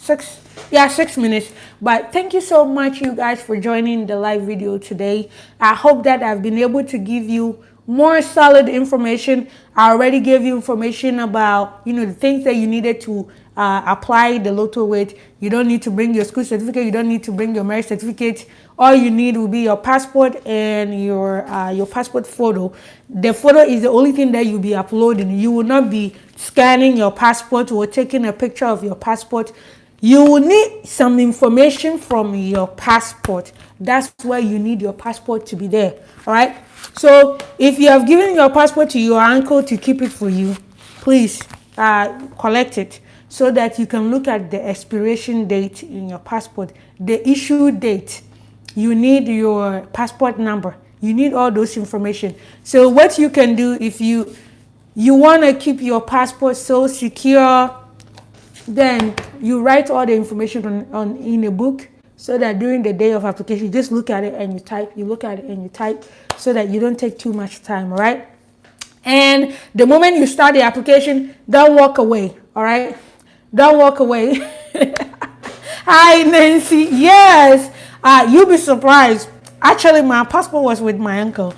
minutes. But thank you so much, you guys, for joining the live video today. I hope that I've been able to give you more solid information. I already gave you information about, the things that you needed to apply the lotto with. You don't need to bring your school certificate. You don't need to bring your marriage certificate. All you need will be your passport and your passport photo. The photo is the only thing that you'll be uploading. You will not be scanning your passport or taking a picture of your passport. You will need some information from your passport. That's why you need your passport to be there. All right. So if you have given your passport to your uncle to keep it for you, please collect it so that you can look at the expiration date in your passport, the issue date. You need your passport number. You need all those information. So what you can do, if you want to keep your passport so secure, then you write all the information on in a book, so that during the day of application, you just look at it and you type. You look at it and you type, so that you don't take too much time. All right. And the moment you start the application, don't walk away. All right. Don't walk away. Hi, Nancy. Yes. You'll be surprised. Actually, my passport was with my uncle.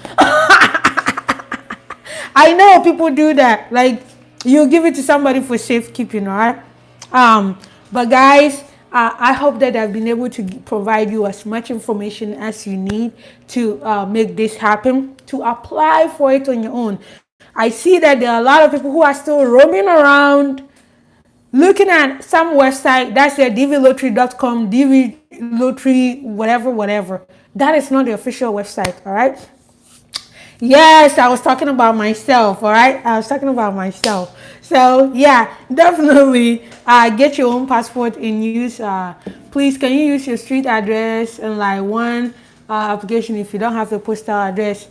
I know people do that. Like, you give it to somebody for safekeeping, all right? But guys, I hope that I've been able to provide you as much information as you need to make this happen, to apply for it on your own. I see that there are a lot of people who are still roaming around, looking at some website that's their DV2023.com, DV whatever. That is not the official website, all right? Yes, I was talking about myself, all right? I was talking about myself. So, yeah, definitely get your own passport and use, please, can you use your street address and like one application if you don't have the postal address?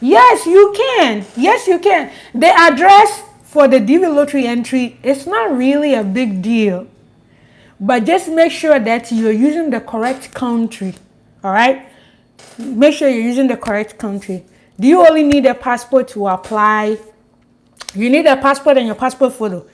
Yes, you can. Yes, you can. The address for the DV lottery entry, it's not really a big deal. But just make sure that you're using the correct country, all right? Make sure you're using the correct country. Do you only need a passport to apply? You need a passport and your passport photo.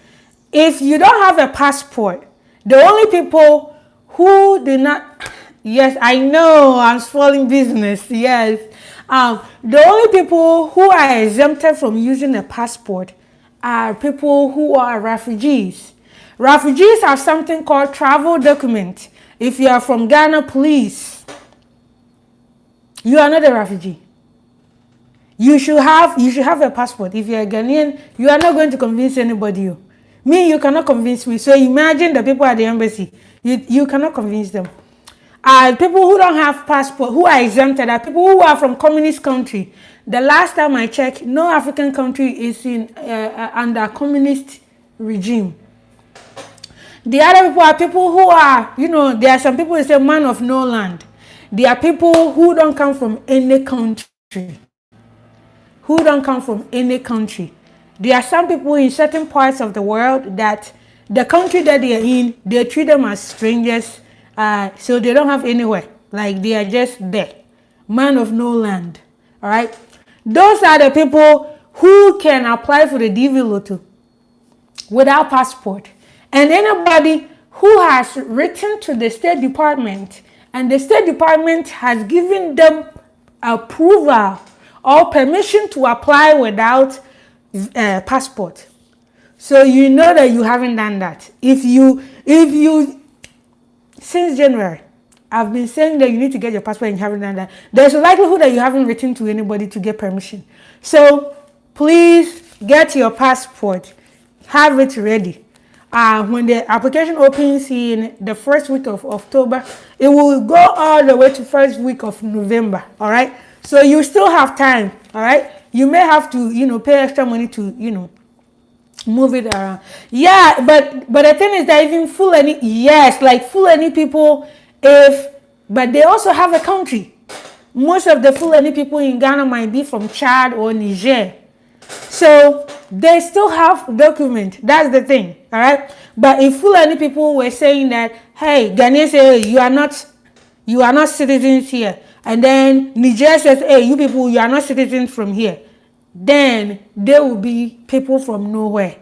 If you don't have a passport, the only people who do not, yes, I know I'm spoiling business, yes. The only people who are exempted from using a passport are people who are refugees. Refugees have something called travel document. If you are from Ghana, please, you are not a refugee. You should have a passport. If you're a Ghanaian, you are not going to convince anybody. Me, you cannot convince me. So imagine the people at the embassy. You cannot convince them. People who don't have passport, who are exempted, are people who are from communist country. The last time I checked, no African country is in under communist regime. The other people are people who are, there are some people who say man of no land. There are people who don't come from any country. Who don't come from any country. There are some people in certain parts of the world that the country that they are in, they treat them as strangers, so they don't have anywhere. Like they are just there. Man of no land. All right. Those are the people who can apply for the DV Lotto without passport. And anybody who has written to the State Department and the State Department has given them approval or permission to apply without passport. So you know that you haven't done that. If you, since January, I've been saying that you need to get your passport and you haven't done that. There's a likelihood that you haven't written to anybody to get permission. So please get your passport. Have it ready. When the application opens in the first week of October, it will go all the way to first week of November. All right. So you still have time. All right. You may have to, pay extra money to, move it around. Yeah, but the thing is that even Fulani, yes, like Fulani people, but they also have a country. Most of the Fulani people in Ghana might be from Chad or Niger. So they still have document. That's the thing. All right. But if Fulani people were saying that, hey, Ghanaians say, hey, you are not citizens here. And then Niger says, hey, you people, you are not citizens from here. Then there will be people from nowhere.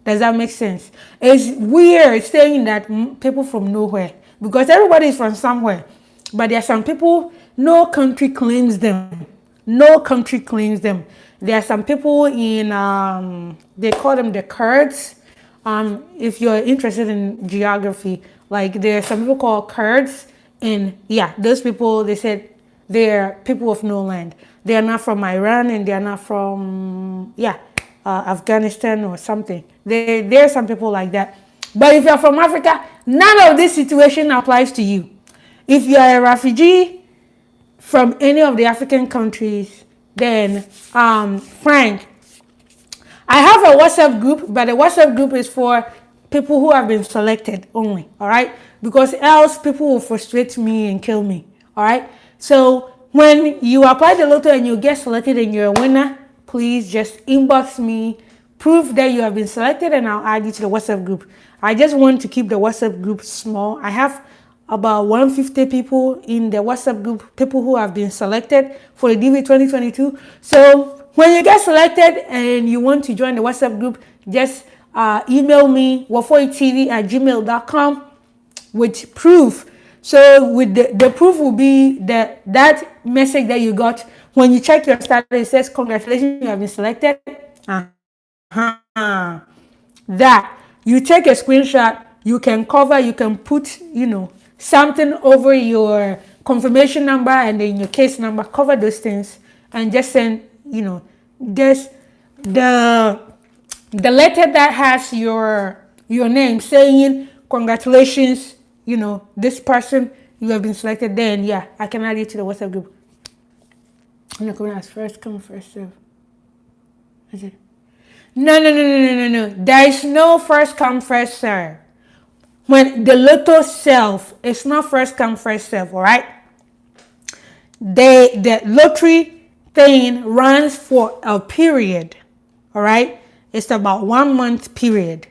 Does that make sense? It's weird saying that people from nowhere, because everybody is from somewhere. But there are some people, no country claims them. No country claims them. There are some people in, they call them the Kurds. If you're interested in geography, like there are some people called Kurds. And yeah, those people, they said they're people of no land. They are not from Iran and they are not from, Afghanistan or something. There are some people like that. But if you're from Africa, none of this situation applies to you. If you are a refugee from any of the African countries, then Frank, I have a WhatsApp group, but the WhatsApp group is for people who have been selected only, all right? Because else people will frustrate me and kill me, all right? So when you apply the lotto and you get selected and you're a winner, please just inbox me, proof that you have been selected, and I'll add you to the WhatsApp group. I just want to keep the WhatsApp group small. I have about 150 people in the WhatsApp group, people who have been selected for the DV 2022. So when you get selected and you want to join the WhatsApp group, just email me, wafoitv@gmail.com with proof. So with the proof will be that message that you got when you check your status. It says, congratulations, you have been selected. That you take a screenshot, you can cover, you can put, something over your confirmation number and then your case number, cover those things and just send, just the letter that has your name saying congratulations, this person, you have been selected. Then yeah, I can add you to the WhatsApp group. I'm not going to ask first come first serve. Is it? No. There is no first come first serve. When the lotto self, it's not first come first serve, all right? The lottery thing runs for a period, all right? It's about 1 month period.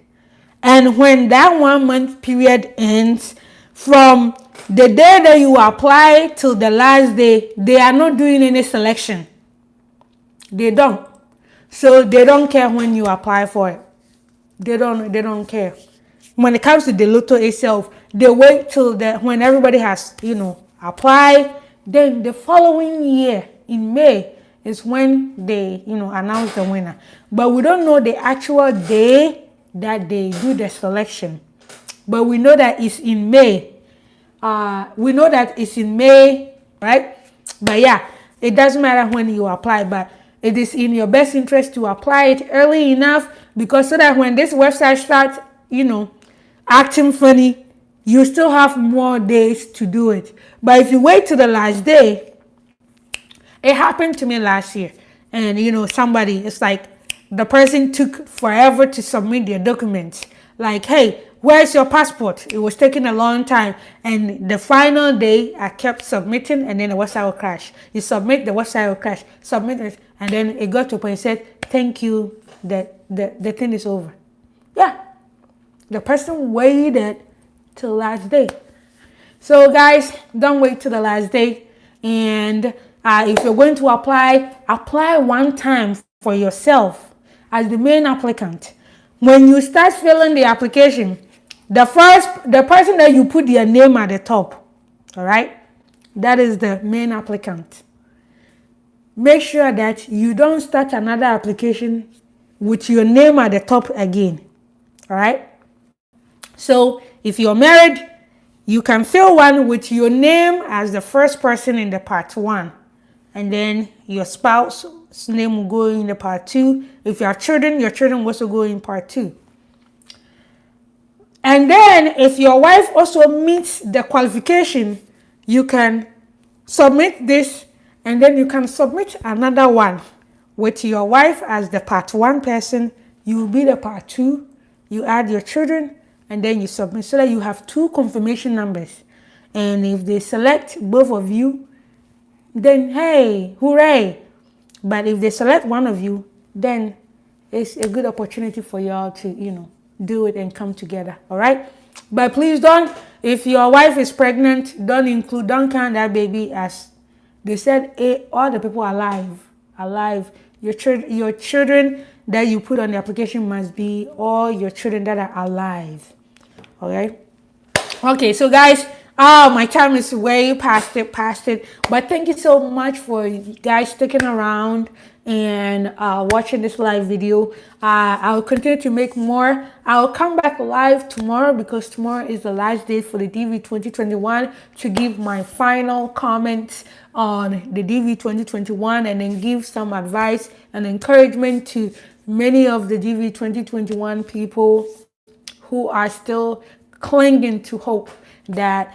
And when that 1 month period ends, from the day that you apply till the last day, they are not doing any selection. They don't. So they don't care when you apply for it. They don't care. When it comes to the lotto itself, they wait till when everybody has, applied. Then the following year in May is when they, announce the winner. But we don't know the actual day that they do the selection. But we know that it's in May. Right? But yeah, it doesn't matter when you apply, but it is in your best interest to apply it early enough, because so that when this website starts, acting funny, you still have more days to do it. But if you wait to the last day, it happened to me last year. And, somebody, it's like the person took forever to submit their documents. Like, hey, where's your passport? It was taking a long time. And the final day, I kept submitting, and then the website will crash. You submit, the website will crash. Submit it, and then it got to a point and said, thank you, the thing is over. Yeah. The person waited till the last day. So guys, don't wait till the last day. And if you're going to apply one time for yourself as the main applicant. When you start filling the application, the person that you put their name at the top, all right, that is the main applicant. Make sure that you don't start another application with your name at the top again, all right? So if you're married, you can fill one with your name as the first person in the part 1. And then your spouse's name will go in the part 2. If you have children, your children will also go in part 2. And then if your wife also meets the qualification, you can submit this, and then you can submit another one with your wife as the part 1 person. You will be the part 2. You add your children, and then you submit, so that you have 2 confirmation numbers. And if they select both of you, then hey, hooray. But if they select one of you, then it's a good opportunity for y'all to, do it and come together, all right? But please don't, if your wife is pregnant, don't count that baby as, they said, all the people alive. Your children that you put on the application must be all your children that are alive. Okay, so guys, my time is way past it. But thank you so much for you guys sticking around and watching this live video. I'll continue to make more. I'll come back live tomorrow, because tomorrow is the last day for the DV 2021 to give my final comments on the DV 2021, and then give some advice and encouragement to many of the DV 2021 people who are still clinging to hope that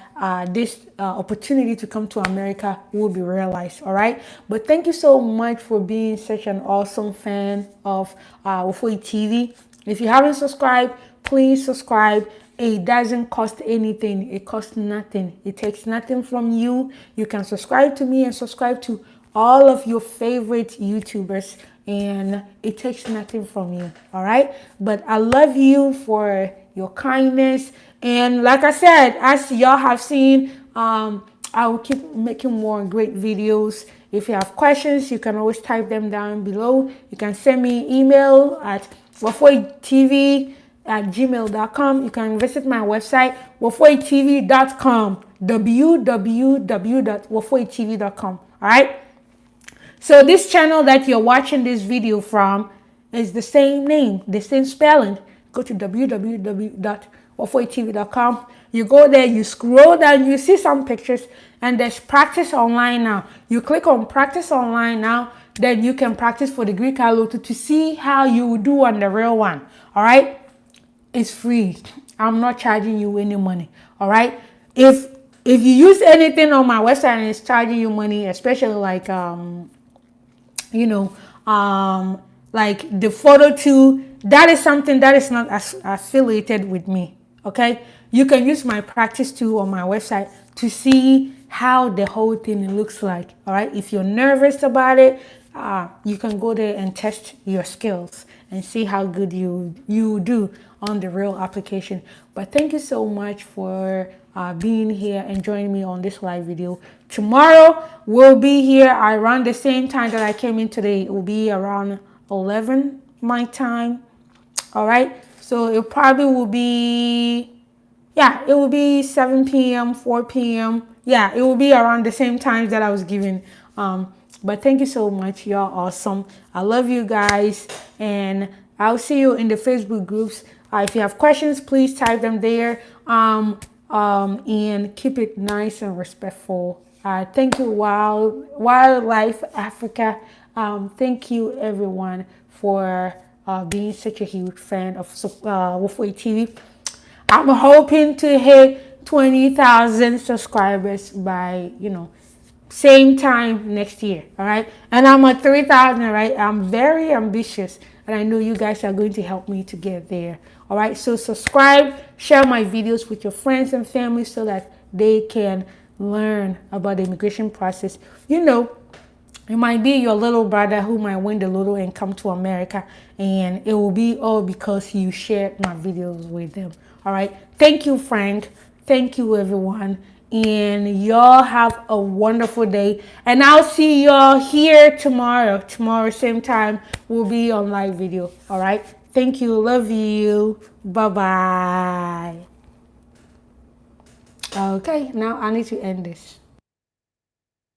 this opportunity to come to America will be realized. All right. But thank you so much for being such an awesome fan of Wofoi TV. If you haven't subscribed, please subscribe. It doesn't cost anything. It costs nothing. It takes nothing from you. You can subscribe to me and subscribe to all of your favorite YouTubers, and it takes nothing from you. All right. But I love you for your kindness. And like I said, as y'all have seen, I will keep making more great videos. If you have questions, you can always type them down below. You can send me email at wafoitv@gmail.com. You can visit my website, wafoitv.com, www.wafoitv.com. All right. So this channel that you're watching this video from is the same name, the same spelling. Go to www.wafoitv.com. You go there, you scroll down, you see some pictures, and there's practice online now. You click on practice online now, then you can practice for the Greek Aloto to see how you do on the real one. All right. It's free. I'm not charging you any money. All right. If you use anything on my website and it's charging you money, especially like like the photo too, that is something that is not affiliated with me. Okay. You can use my practice tool on my website to see how the whole thing looks like. All right. If you're nervous about it, you can go there and test your skills and see how good you do on the real application. But thank you so much for being here and joining me on this live video. Tomorrow we'll be here around the same time that I came in today. It will be around 11 my time. All right. So it probably will be, yeah, it will be 7 p.m., 4 p.m. Yeah, it will be around the same times that I was giving. But thank you so much. Y'all awesome. I love you guys. And I'll see you in the Facebook groups. If you have questions, please type them there. And keep it nice and respectful. Thank you, Wildlife Africa. Thank you, everyone, for being such a huge fan of Wofoi TV. I'm hoping to hit 20,000 subscribers by, same time next year. All right. And I'm at 3,000, right? I'm very ambitious. And I know you guys are going to help me to get there. All right. So subscribe, share my videos with your friends and family so that they can learn about the immigration process. It might be your little brother who might win the lotto and come to America, and it will be all because you shared my videos with them. All right. Thank you, Frank. Thank you, everyone. And y'all have a wonderful day. And I'll see y'all here tomorrow. Tomorrow, same time, we'll be on live video. All right. Thank you. Love you. Bye-bye. Okay. Now I need to end this.